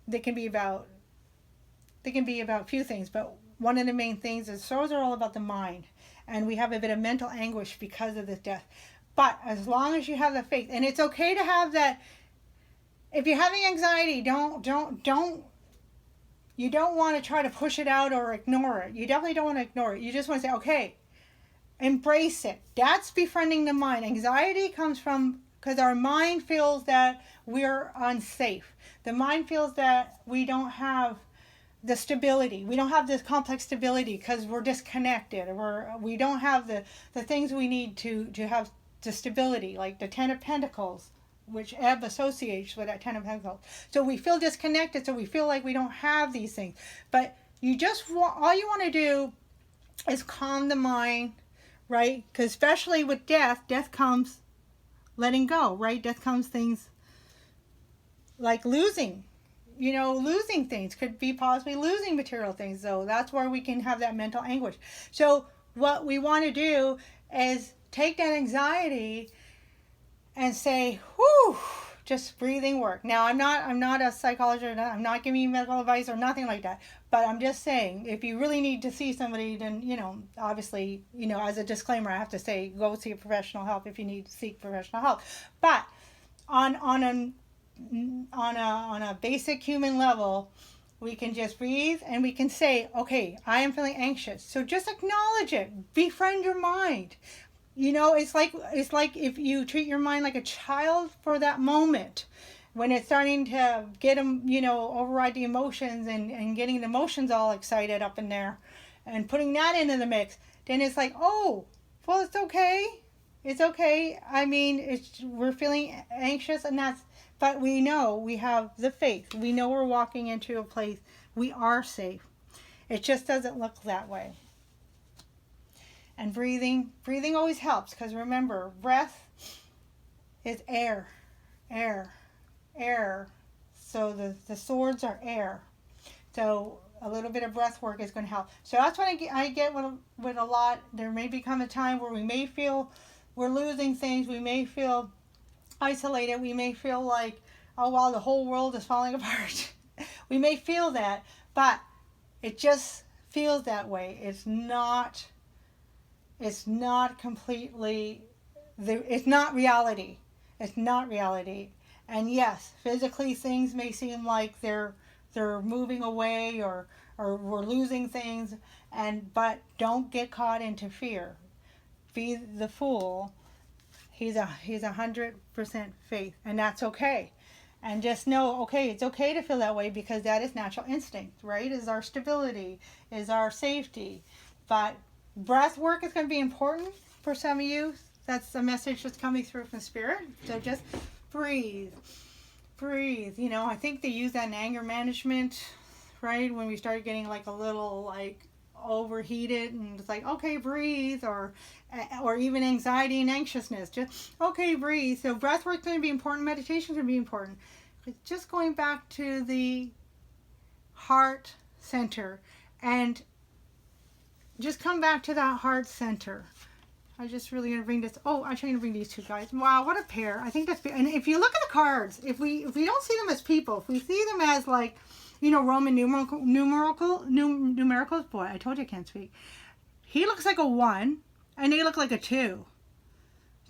A: they can be about a few things. But one of the main things is swords are all about the mind. And we have a bit of mental anguish because of this death. But as long as you have the faith, and it's okay to have that. If you're having anxiety, you don't want to try to push it out or ignore it. You definitely don't want to ignore it. You just want to say, okay, embrace it. That's befriending the mind. Anxiety comes from, because our mind feels that we're unsafe. The mind feels that we don't have the stability. We don't have this complex stability because we're disconnected. We don't have the things we need to have the stability, like the Ten of Pentacles, which Ebb associates with that Ten of Pentacles. So we feel disconnected, so we feel like we don't have these things. But all you want to do is calm the mind, right? Because especially with death comes letting go, right? Death comes things like losing things. Could be possibly losing material things. So that's where we can have that mental anguish. So what we want to do is take that anxiety and say, whew, just breathing work. Now, I'm not a psychologist. I'm not giving you medical advice or nothing like that. But I'm just saying, if you really need to see somebody, then, obviously, as a disclaimer, I have to say, go see professional help if you need to seek professional help. But on a basic human level, we can just breathe and we can say, okay, I am feeling anxious. So just acknowledge it. Befriend your mind. It's like if you treat your mind like a child for that moment, when it's starting to get them, override the emotions and getting the emotions all excited up in there and putting that into the mix, then it's like, oh, well, it's okay. It's okay. I mean, we're feeling anxious, but we know we have the faith. We know we're walking into a place. We are safe. It just doesn't look that way. And breathing always helps, because remember, breath is air. So the swords are air. So a little bit of breath work is going to help. So that's what I get with a lot. There may become a time where we may feel we're losing things. We may feel isolated. We may feel like, oh wow, the whole world is falling apart. We may feel that, but it just feels that way. It's not completely, it's not reality. It's not reality. And yes, physically things may seem like they're moving away or we're losing things, but don't get caught into fear. Be the Fool. He's 100% faith, and that's okay. And just know, okay, it's okay to feel that way, because that is natural instinct, right? Is our stability, is our safety. But breath work is going to be important for some of you. That's a message that's coming through from Spirit. So just breathe. I think they use that in anger management, right? When we start getting like a little overheated, and it's like, okay, breathe, or even anxiety and anxiousness, just okay, breathe. So breath work is going to be important. Meditation is going to be important. Just going back to the heart center, and just come back to that heart center. I just really going to bring this. Oh, I'm trying to bring these two guys. Wow, what a pair. I think that's, and if you look at the cards, if we don't see them as people, if we see them as like, Roman numericals, boy, I told you I can't speak. He looks like a 1, and they look like a 2.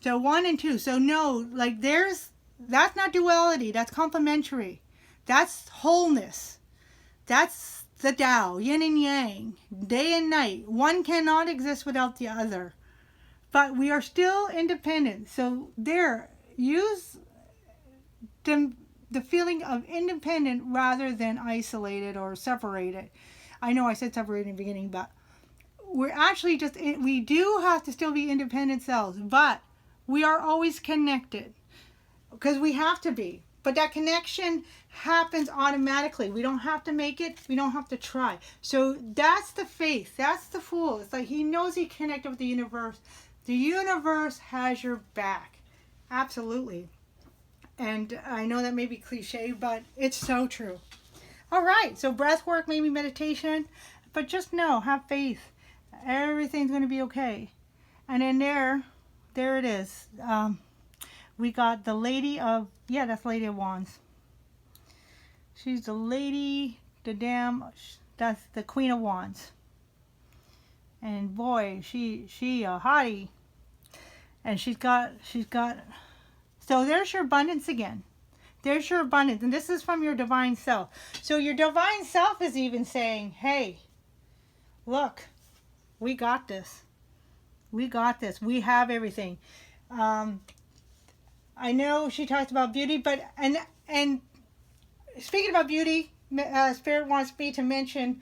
A: So 1 and 2. So no, that's not duality. That's complementary. That's wholeness. That's the Tao, yin and yang, day and night. One cannot exist without the other. But we are still independent. So use the feeling of independent rather than isolated or separated. I know I said separated in the beginning, but we're actually just, we do have to still be independent selves, but we are always connected because we have to be. But that connection happens automatically. We don't have to make it. We don't have to try. So that's the faith. That's the fool. It's like he knows he connected with the universe. The universe has your back. Absolutely. And I know that may be cliche, but it's so true. All right. So breath work, maybe meditation. But just know, have faith. Everything's going to be okay. And then there it is. We got the Lady of, yeah, that's Lady of Wands. She's the lady, that's the Queen of Wands. And boy, she a hottie. And she's got, so there's your abundance again. There's your abundance. And this is from your divine self. So your divine self is even saying, hey, look, we got this. We got this. We have everything. I know she talks about beauty, but and speaking about beauty, Spirit wants me to mention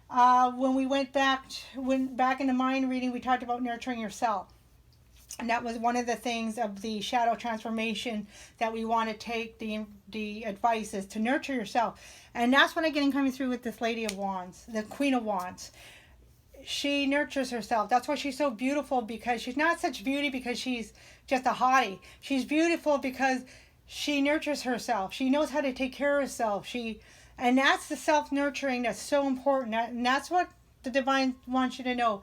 A: when we went back in the mind reading, we talked about nurturing yourself, and that was one of the things of the shadow transformation that we want to take. The advice is to nurture yourself, and that's what I'm getting coming through with this Lady of Wands, the Queen of Wands. She nurtures herself. That's why she's so beautiful, because she's not such beauty because she's just a hottie. She's beautiful because she nurtures herself. She knows how to take care of herself. And that's the self-nurturing that's so important. And that's what the divine wants you to know.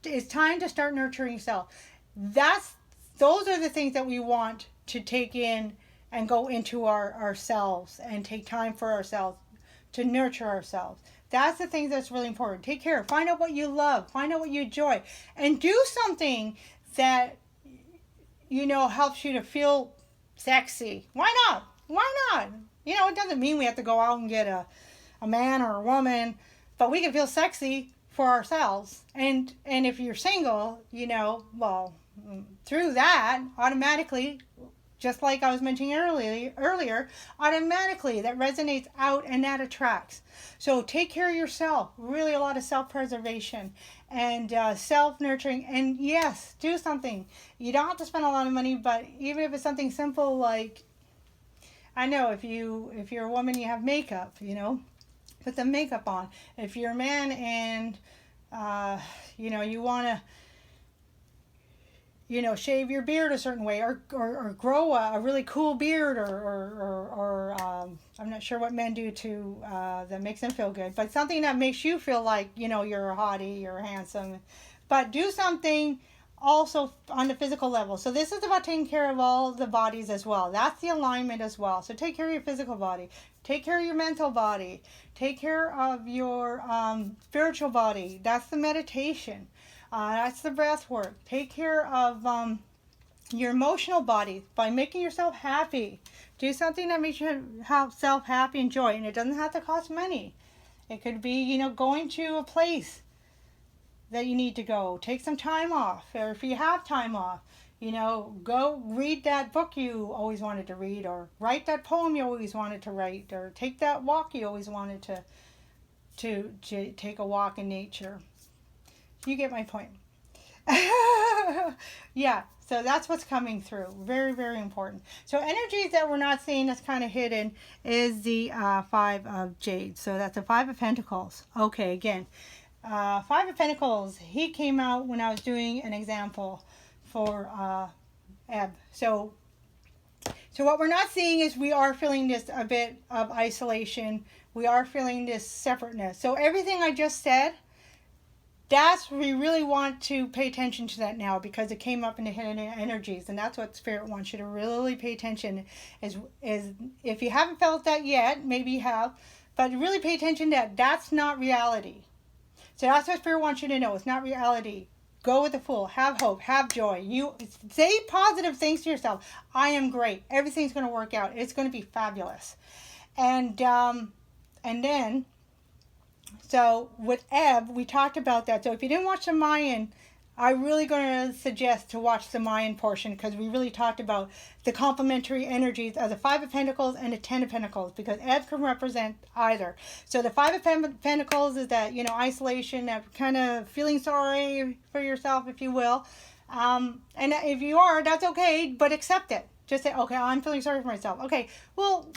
A: It's time to start nurturing yourself. Those are the things that we want to take in and go into ourselves and take time for ourselves to nurture ourselves. That's the thing that's really important. Take care. Find out what you love. Find out what you enjoy. And do something that, helps you to feel sexy. Why not? Why not? It doesn't mean we have to go out and get a man or a woman, but we can feel sexy for ourselves. And if you're single, through that, automatically, just like I was mentioning earlier, automatically that resonates out and that attracts. So take care of yourself. Really a lot of self-preservation and self-nurturing. And yes, do something. You don't have to spend a lot of money, but even if it's something simple like, I know if you're a woman, you have makeup, put some makeup on. If you're a man and, you want to, shave your beard a certain way, or grow a really cool beard, or I'm not sure what men do to that makes them feel good, but something that makes you feel like you're a hottie, you're handsome. But do something also on the physical level. So this is about taking care of all the bodies as well. That's the alignment as well. So take care of your physical body, take care of your mental body, take care of your spiritual body. That's the meditation. That's the breath work. Take care of your emotional body by making yourself happy. Do something that makes yourself happy and joy. And it doesn't have to cost money. It could be, going to a place that you need to go. Take some time off. Or if you have time off, go read that book you always wanted to read. Or write that poem you always wanted to write. Or take that walk you always wanted to take a walk in nature. You get my point. Yeah, so that's what's coming through. Very, very important. So energies that we're not seeing that's kind of hidden is the Five of Jade. So that's the Five of Pentacles. Okay, again, Five of Pentacles, he came out when I was doing an example for Ebb. So what we're not seeing is we are feeling this a bit of isolation. We are feeling this separateness. So everything I just said, we really want to pay attention to that now, because it came up in the hidden energies, and that's what Spirit wants you to really pay attention is if you haven't felt that yet, maybe you have, but really pay attention that that's not reality. So that's what Spirit wants you to know. It's not reality. Go with the full. Have hope. Have joy. You say positive things to yourself. I am great. Everything's going to work out. It's going to be fabulous. And then, so with Ebb, we talked about that. So if you didn't watch the Mayan I'm really going to suggest to watch the Mayan portion, because we really talked about the complementary energies of the Five of Pentacles and the Ten of Pentacles, because Ev can represent either. So the Five of Pentacles is that, isolation, that kind of feeling sorry for yourself, if you will. And if you are, that's okay, but accept it. Just say, okay, I'm feeling sorry for myself. Okay, well,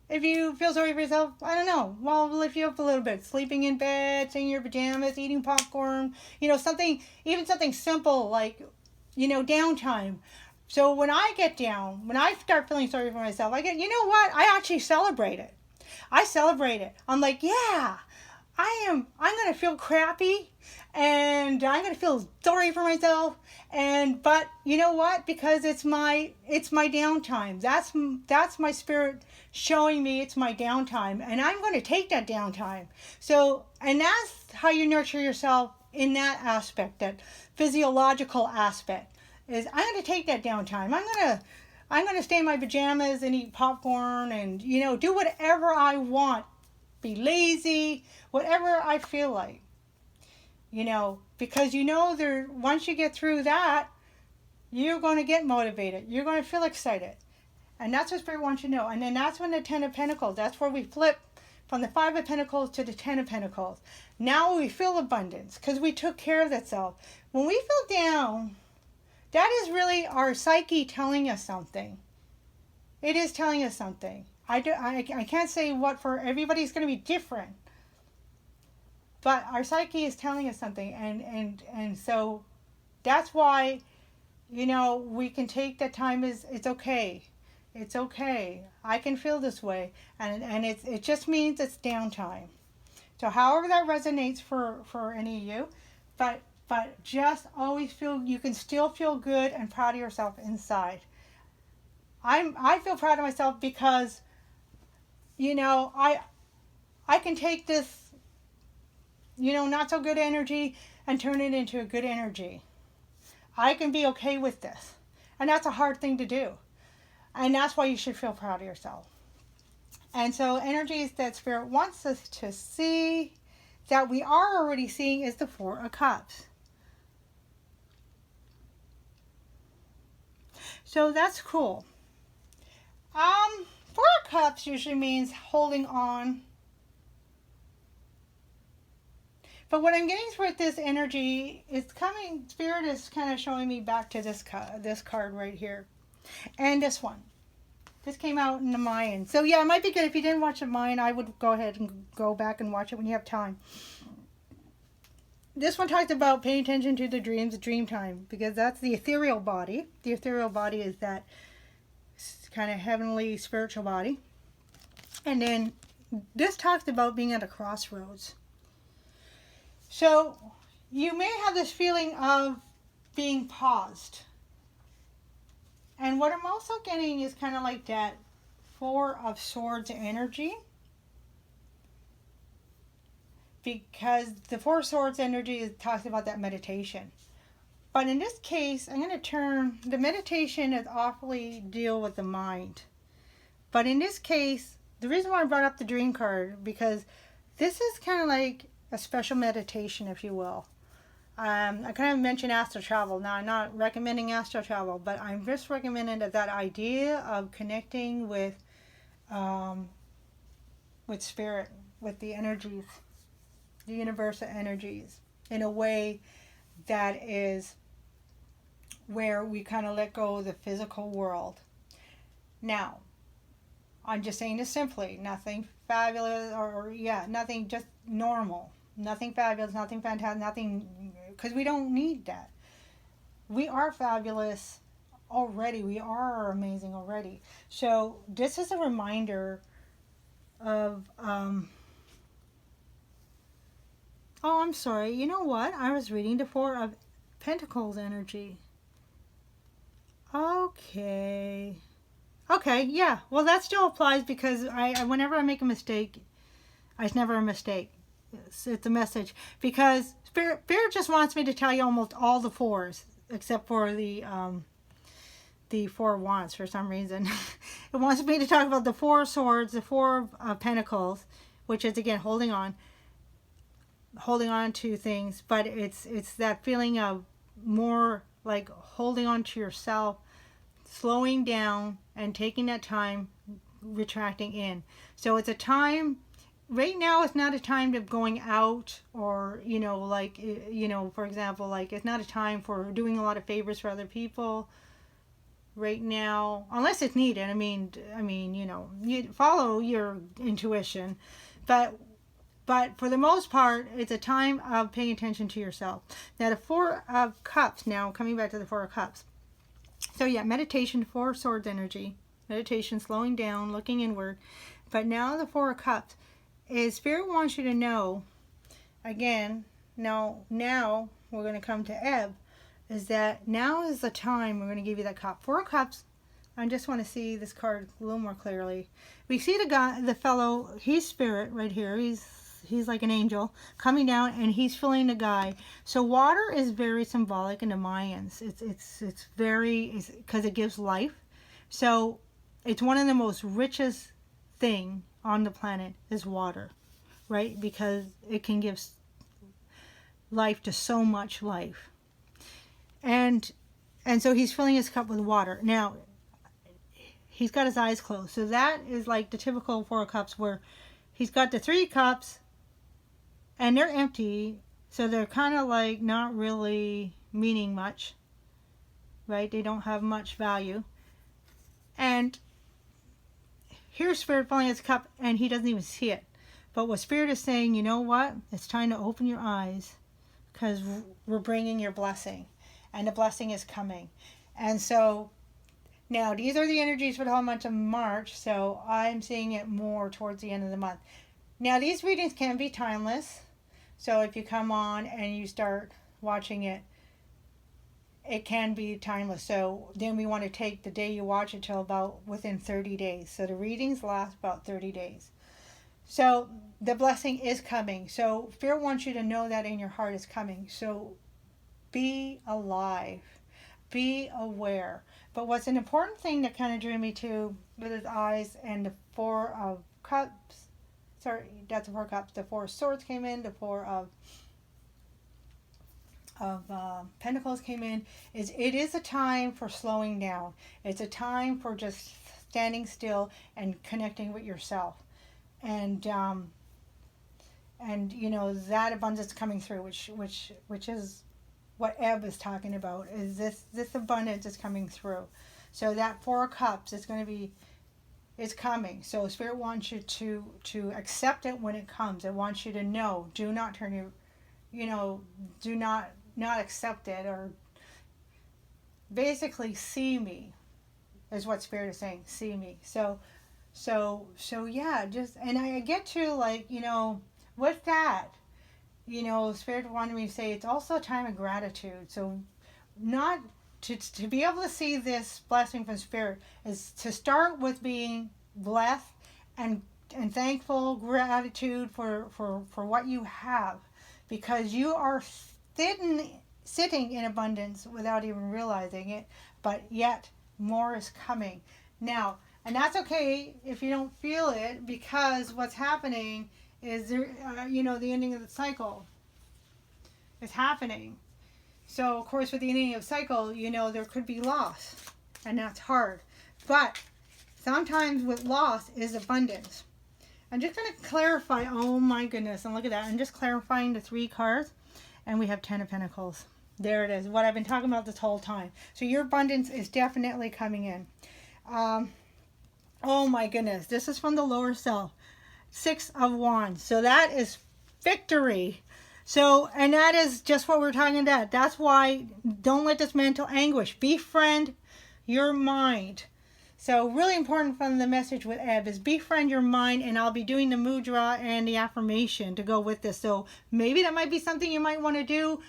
A: if you feel sorry for yourself, I don't know. Well, we'll lift you up a little bit. Sleeping in bed, staying in your pajamas, eating popcorn. Even something simple like, downtime. So when I get down, when I start feeling sorry for myself, you know what? I actually celebrate it. I celebrate it. I'm like, yeah, I'm going to feel crappy, and I'm going to feel sorry for myself. But you know what? Because it's my downtime. That's my spirit showing me it's my downtime, and I'm going to take that downtime. So, and that's how you nurture yourself in that aspect, that physiological aspect, is I'm going to take that downtime. I'm going to stay in my pajamas and eat popcorn and, do whatever I want. Be lazy, whatever I feel like. Because once you get through that, you're going to get motivated. You're going to feel excited. And that's what Spirit wants you to know. And then that's when the Ten of Pentacles, that's where we flip from the Five of Pentacles to the Ten of Pentacles. Now we feel abundance because we took care of that self. When we feel down, that is really our psyche telling us something. It is telling us something. I can't say what, for everybody's going to be different. But our psyche is telling us something. And so that's why, we can take that time it's okay. It's okay. I can feel this way. And it just means it's downtime. So however that resonates for any of you, but just always you can still feel good and proud of yourself inside. I feel proud of myself because, I can take this, not so good energy and turn it into a good energy. I can be okay with this. And that's a hard thing to do. And that's why you should feel proud of yourself. And so energies that Spirit wants us to see, that we are already seeing, is the Four of Cups. So that's cool. Four of Cups usually means holding on. But what I'm getting with this energy is Spirit is kind of showing me back to this card right here. And this one. This came out in the Mayan. So yeah, it might be good. If you didn't watch the Mayan, I would go ahead and go back and watch it when you have time. This one talks about paying attention to the dreams, dream time, because that's the ethereal body. The ethereal body is that kind of heavenly spiritual body. And then this talks about being at a crossroads. So you may have this feeling of being paused. And what I'm also getting is kind of like that Four of Swords energy. Because the Four of Swords energy talks about that meditation. But in this case, I'm going to turn, the meditation is awfully deal with the mind. But in this case, the reason why I brought up the dream card, because this is kind of like a special meditation, if you will. I kind of mentioned astral travel. Now, I'm not recommending astral travel, but I'm just recommending that idea of connecting with spirit, with the energies, the universal energies, in a way that is where we kind of let go of the physical world. Now, I'm just saying this simply, nothing fabulous nothing, just normal. Nothing fabulous, nothing fantastic, nothing, because we don't need that. We are fabulous already. We are amazing already. So this is a reminder of, oh, I'm sorry. You know what? I was reading the Four of Pentacles energy. Okay, yeah. Well, that still applies, because I whenever I make a mistake, it's never a mistake. It's a message, because Spirit just wants me to tell you almost all the fours, except for the Four of Wands for some reason. It wants me to talk about the Four of Swords, the Four of Pentacles, which is again holding on to things, but it's that feeling of more like holding on to yourself, slowing down and taking that time, retracting in. So it's a time, right now it's not a time to going out or, you know, like, you know, for example, like it's not a time for doing a lot of favors for other people right now, unless it's needed. I mean, you know, you follow your intuition, but for the most part, it's a time of paying attention to yourself. Now, the Four of Cups, now coming back to the Four of Cups. So yeah, meditation, Four of Swords energy, meditation, slowing down, looking inward. But now the Four of Cups is Spirit wants you to know, again, now we're going to come to ebb, is that now is the time we're going to give you that cup. Four of Cups, I just want to see this card a little more clearly. We see the guy, the fellow, he's spirit right here. He's like an angel coming down, and he's filling the guy. So water is very symbolic in the Mayans. It's very, because it gives life. So it's one of the most richest thing on the planet is water, right? Because it can give life to so much life. And so he's filling his cup with water. Now, he's got his eyes closed. So that is like the typical Four of Cups, where he's got the three cups and they're empty. So they're kind of like not really meaning much, right? They don't have much value. And here's Spirit filling his cup and he doesn't even see it. But what Spirit is saying, you know what? It's time to open your eyes, because we're bringing your blessing. And the blessing is coming. And so now these are the energies for the whole month of March. So I'm seeing it more towards the end of the month. Now these readings can be timeless. So if you come on and you start watching it, it can be timeless. So then we want to take the day you watch it till about within 30 days. So the readings last about 30 days. So the blessing is coming. So Spirit wants you to know that in your heart is coming. So be alive, be aware. But what's an important thing that kind of drew me to with his eyes and the Four of Cups, sorry, that's the Four of Cups, the Four of Swords came in, the Four of Pentacles came in, is it is a time for slowing down. It's a time for just standing still and connecting with yourself. And you know, that abundance coming through, which is what Ebb is talking about, is this abundance is coming through. So that Four of Cups is going to be, it's coming. So Spirit wants you to accept it when it comes. It wants you to know, do not turn your, you know, do not accept it, or basically see me, is what Spirit is saying, see me. So yeah, just, and I get to, like, you know, with that, you know, Spirit wanted me to say it's also a time of gratitude. So not to be able to see this blessing from Spirit is to start with being blessed and thankful, gratitude for what you have, because you are sitting in abundance without even realizing it, but yet more is coming. Now, and that's okay if you don't feel it, because what's happening is there, you know, the ending of the cycle is happening. So, of course, with the ending of the cycle, you know, there could be loss, and that's hard. But sometimes with loss is abundance. I'm just going to clarify, oh my goodness, and look at that. I'm just clarifying the three cards, and we have 10 of Pentacles. There it is, what I've been talking about this whole time. So your abundance is definitely coming in. Oh my goodness, this is from the lower self. 6 of Wands. So that is victory. So, and that is just what we're talking about. That's why don't let this mental anguish. Befriend your mind. So really important from the message with Ebb is befriend your mind, and I'll be doing the mudra and the affirmation to go with this. So maybe that might be something you might want to do.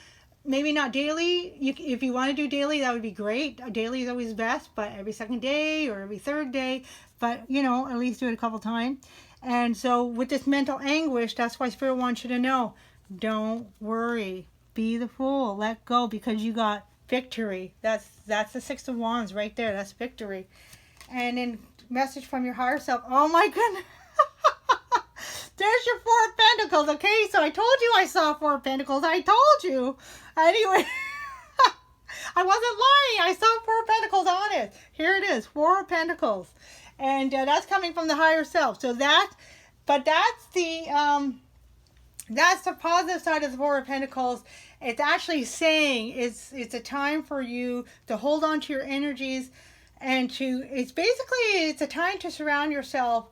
A: Maybe not daily. If you want to do daily, that would be great. Daily is always best, but every second day or every third day. But, you know, at least do it a couple times. And so with this mental anguish, that's why Spirit wants you to know, don't worry. Be the fool. Let go, because you got victory. That's the 6 of Wands right there. That's victory. And then message from your higher self. Oh my goodness. There's your 4 of Pentacles. Okay, so I told you I saw 4 of Pentacles. I told you. Anyway. I wasn't lying. I saw 4 of Pentacles on it. Here it is, 4 of Pentacles. And that's coming from the higher self. So but that's the positive side of the 4 of Pentacles. It's actually saying it's a time for you to hold on to your energies and it's a time to surround yourself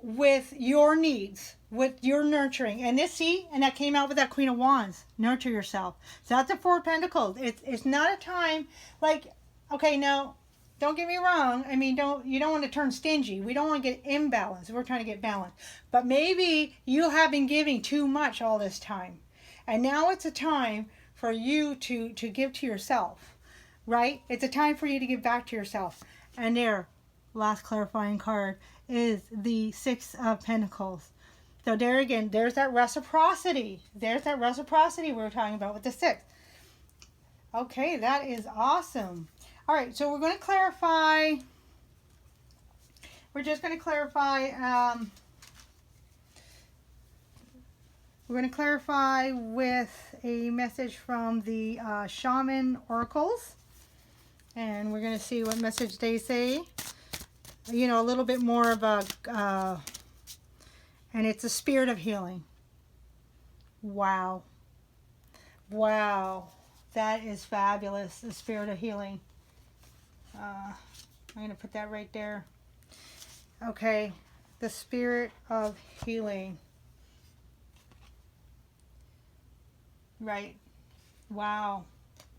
A: with your needs, with your nurturing. And that came out with that Queen of Wands. Nurture yourself. So that's the 4 of Pentacles. It's not a time like, okay, no, don't get me wrong. I mean, you don't want to turn stingy. We don't want to get imbalanced. We're trying to get balanced. But maybe you have been giving too much all this time. And now it's a time for you to give to yourself, right? It's a time for you to give back to yourself. And there, last clarifying card is the 6 of Pentacles. So there again, there's that reciprocity. There's that reciprocity we were talking about with the 6. Okay, that is awesome. All right, so we're going to clarify. We're just going to clarify. We're going to clarify with a message from the Mayan Oracles. And we're going to see what message they say. You know, a little bit more of a, and it's a spirit of healing. Wow. Wow. That is fabulous, the spirit of healing. I'm going to put that right there. Okay, the spirit of healing. Right. Wow.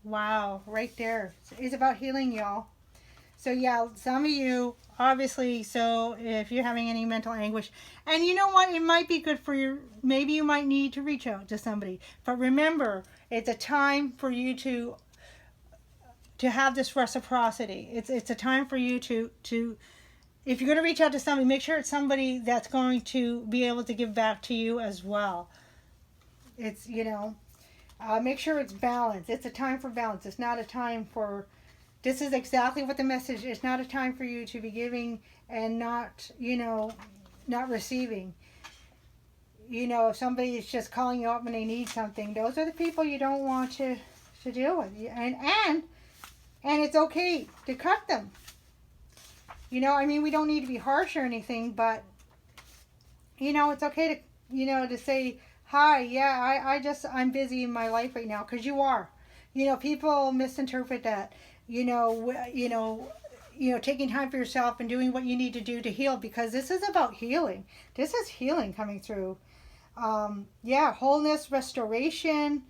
A: Wow. Right there. It's about healing, y'all. So yeah, some of you, obviously, so if you're having any mental anguish, and you know what, it might be good for you, maybe you might need to reach out to somebody. But remember, it's a time for you to have this reciprocity. It's a time for you to if you're going to reach out to somebody, make sure it's somebody that's going to be able to give back to you as well. It's, you know, make sure it's balanced. It's a time for balance. It's not a time for, this is exactly what the message is. It's not a time for you to be giving and not, you know, not receiving. You know, if somebody is just calling you up when they need something, those are the people you don't want to deal with. And it's okay to cut them. You know, I mean, we don't need to be harsh or anything, but, you know, it's okay to, you know, to say, hi, yeah, I'm busy in my life right now, because you are. You know, people misinterpret that, you know, taking time for yourself and doing what you need to do to heal, because this is about healing. This is healing coming through. Yeah, wholeness, restoration,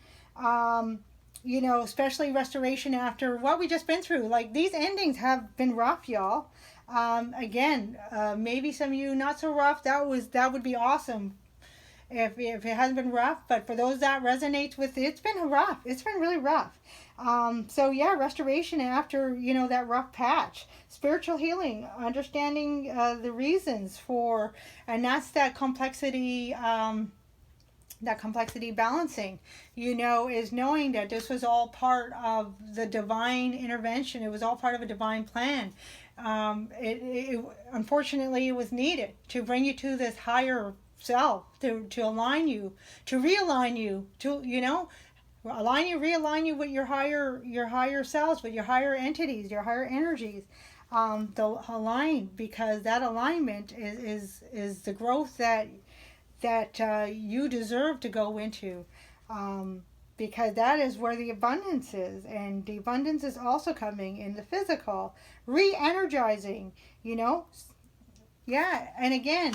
A: you know, especially restoration after what we just been through. Like, these endings have been rough, y'all. Again, maybe some of you not so rough. That would be awesome if it hasn't been rough. But for those that resonates with it, it's been rough. It's been really rough. So yeah, restoration after, you know, that rough patch. Spiritual healing, understanding the reasons for, and that's that complexity. That complexity balancing, you know, is knowing that this was all part of the divine intervention. It was all part of a divine plan. Unfortunately, it was needed to bring you to this higher self, to align you, to realign you, to, you know, realign you with your higher selves, with your higher entities, your higher energies. They'll align, because that alignment is the growth that you deserve to go into, because that is where the abundance is. And the abundance is also coming in the physical, re-energizing, you know. Yeah, and again,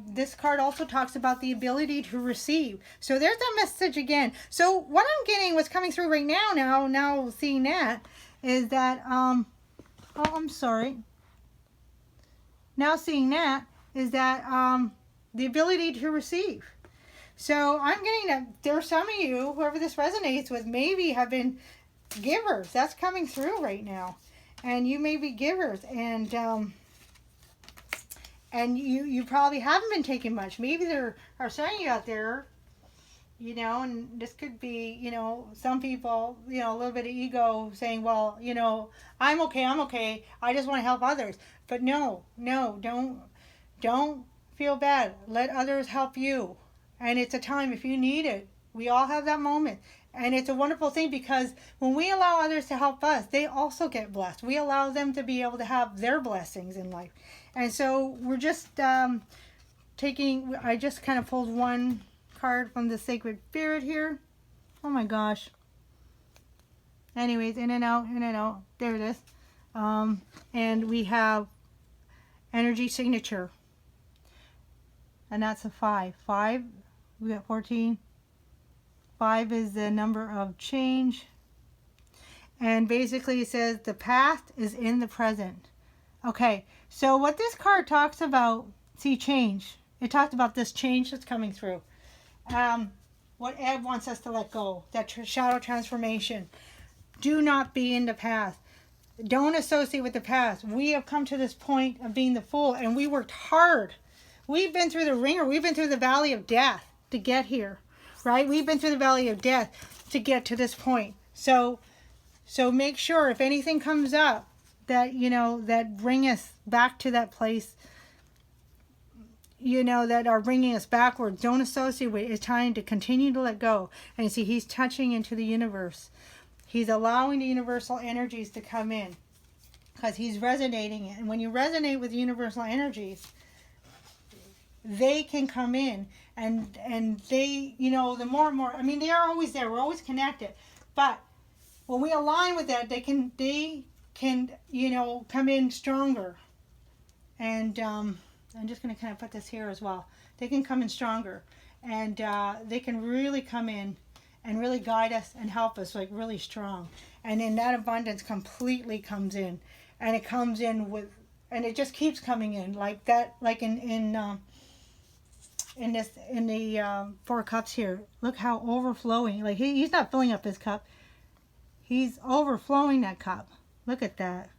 A: this card also talks about the ability to receive. So there's that message again. So what I'm getting, what's coming through right now seeing that, is that, oh, I'm sorry. Now seeing that, is that, the ability to receive. So I'm getting that there are some of you, whoever this resonates with, maybe have been givers. That's coming through right now. And you may be givers, and you probably haven't been taking much. Maybe there are some of you out there, you know, and this could be, you know, some people, you know, a little bit of ego saying, well, you know, I'm okay, I just want to help others. But no, don't feel bad. Let others help you. And it's a time, if you need it, we all have that moment. And it's a wonderful thing because when we allow others to help us, they also get blessed. We allow them to be able to have their blessings in life. And so we're just taking, I just kind of pulled one card from the Sacred Spirit here. Oh my gosh. Anyways, in and out, in and out. There it is. And we have energy signature. And that's a 5. 5, we got 14. 5 is the number of change. And basically it says the past is in the present. Okay, so what this card talks about, see, change. It talks about this change that's coming through. What Ed wants us to let go, that shadow transformation. Do not be in the past. Don't associate with the past. We have come to this point of being the Fool, and we worked hard. We've been through the ringer. We've been through the valley of death to get here, right? We've been through the valley of death to get to this point. So make sure if anything comes up that, you know, that bring us back to that place, you know, that are bringing us backwards, don't associate with it. It's time to continue to let go. And you see, he's touching into the universe. He's allowing the universal energies to come in because he's resonating. And when you resonate with universal energies, they can come in and they, you know, the more and more, I mean, they are always there. We're always connected. But when we align with that, they can, you know, come in stronger. And I'm just going to kind of put this here as well. They can come in stronger. And they can really come in and really guide us and help us, like really strong. And then that abundance completely comes in. And it comes in with, and it just keeps coming in like that, like in the 4 cups here. Look how overflowing, like he's not filling up his cup. He's overflowing that cup. Look at that.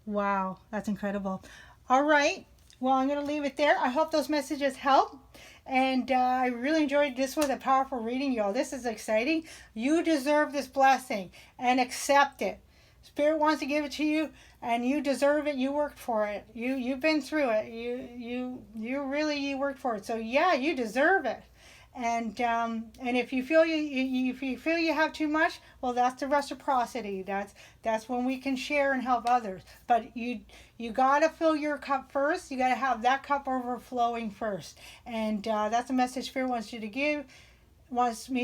A: Wow, that's incredible. All right. Well, I'm going to leave it there. I hope those messages help. And I really enjoyed this. Was a powerful reading, y'all. This is exciting. You deserve this blessing and accept it. Spirit wants to give it to you, and you deserve it. You worked for it. You've been through it. You worked for it. So yeah, you deserve it. And if you feel you have too much, well, that's the reciprocity. That's when we can share and help others. But you gotta fill your cup first. You gotta have that cup overflowing first. And that's a message Spirit wants me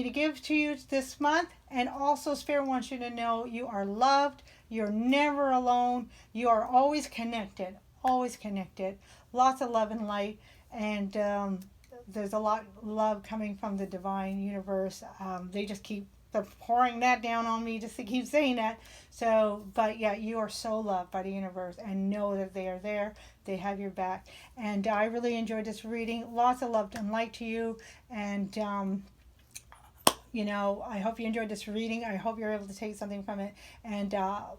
A: to give to you this month. And also Spirit wants you to know you are loved. You're never alone. You are always connected. Always connected. Lots of love and light. And there's a lot of love coming from the divine universe. They're pouring that down on me just to keep saying that. So, but yeah, you are so loved by the universe, and know that they are there. They have your back. And I really enjoyed this reading. Lots of love and light to you. And, you know, I hope you enjoyed this reading. I hope you're able to take something from it. And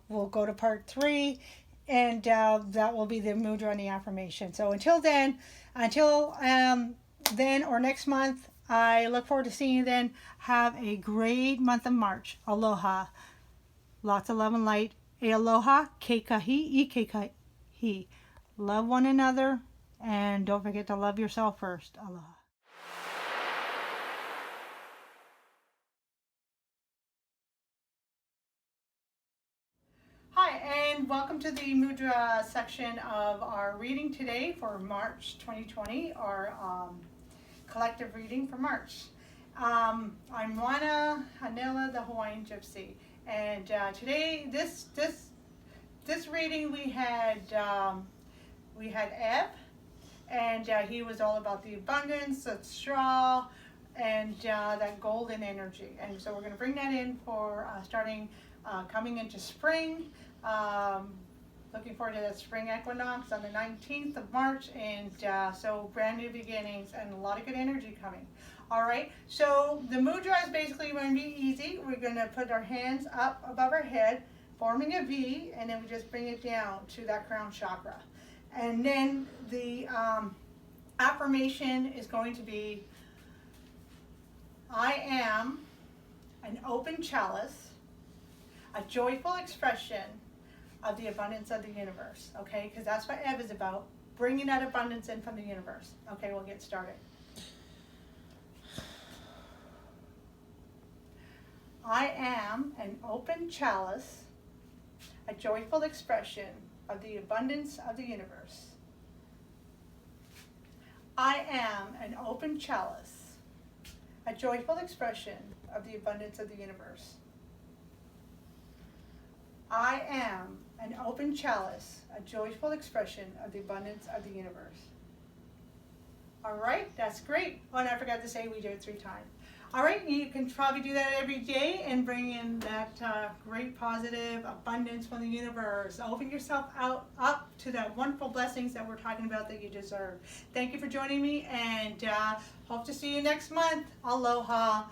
A: we'll go to part 3. And that will be the Mudra and the affirmation. So until then or next month, I look forward to seeing you then. Have a great month of March. Aloha. Lots of love and light. E aloha, keikahi, keikahi. Love one another, and don't forget to love yourself first. Aloha. Hi, and welcome to the Mudra section of our reading today for March 2020, our collective reading for March. I'm Moana Anela, the Hawaiian Gypsy, and today this reading we had Eb, and he was all about the abundance, the straw, and that golden energy. And so we're going to bring that in for starting coming into spring. Looking forward to that spring equinox on the 19th of March, and so brand new beginnings and a lot of good energy coming. All right, so the mudra is basically going to be easy. We're going to put our hands up above our head, forming a V, and then we just bring it down to that crown chakra. And then the affirmation is going to be, I am an open chalice, a joyful expression of the abundance of the universe, okay? Because that's what Ebb is about, bringing that abundance in from the universe. Okay, we'll get started. I am an open chalice, a joyful expression of the abundance of the universe. I am an open chalice, a joyful expression of the abundance of the universe. I am an open chalice, a joyful expression of the abundance of the universe. All right, that's great. Oh, and I forgot to say we do it 3 times. All right, you can probably do that every day and bring in that great positive abundance from the universe. Open yourself up to that wonderful blessings that we're talking about that you deserve. Thank you for joining me, and hope to see you next month. Aloha.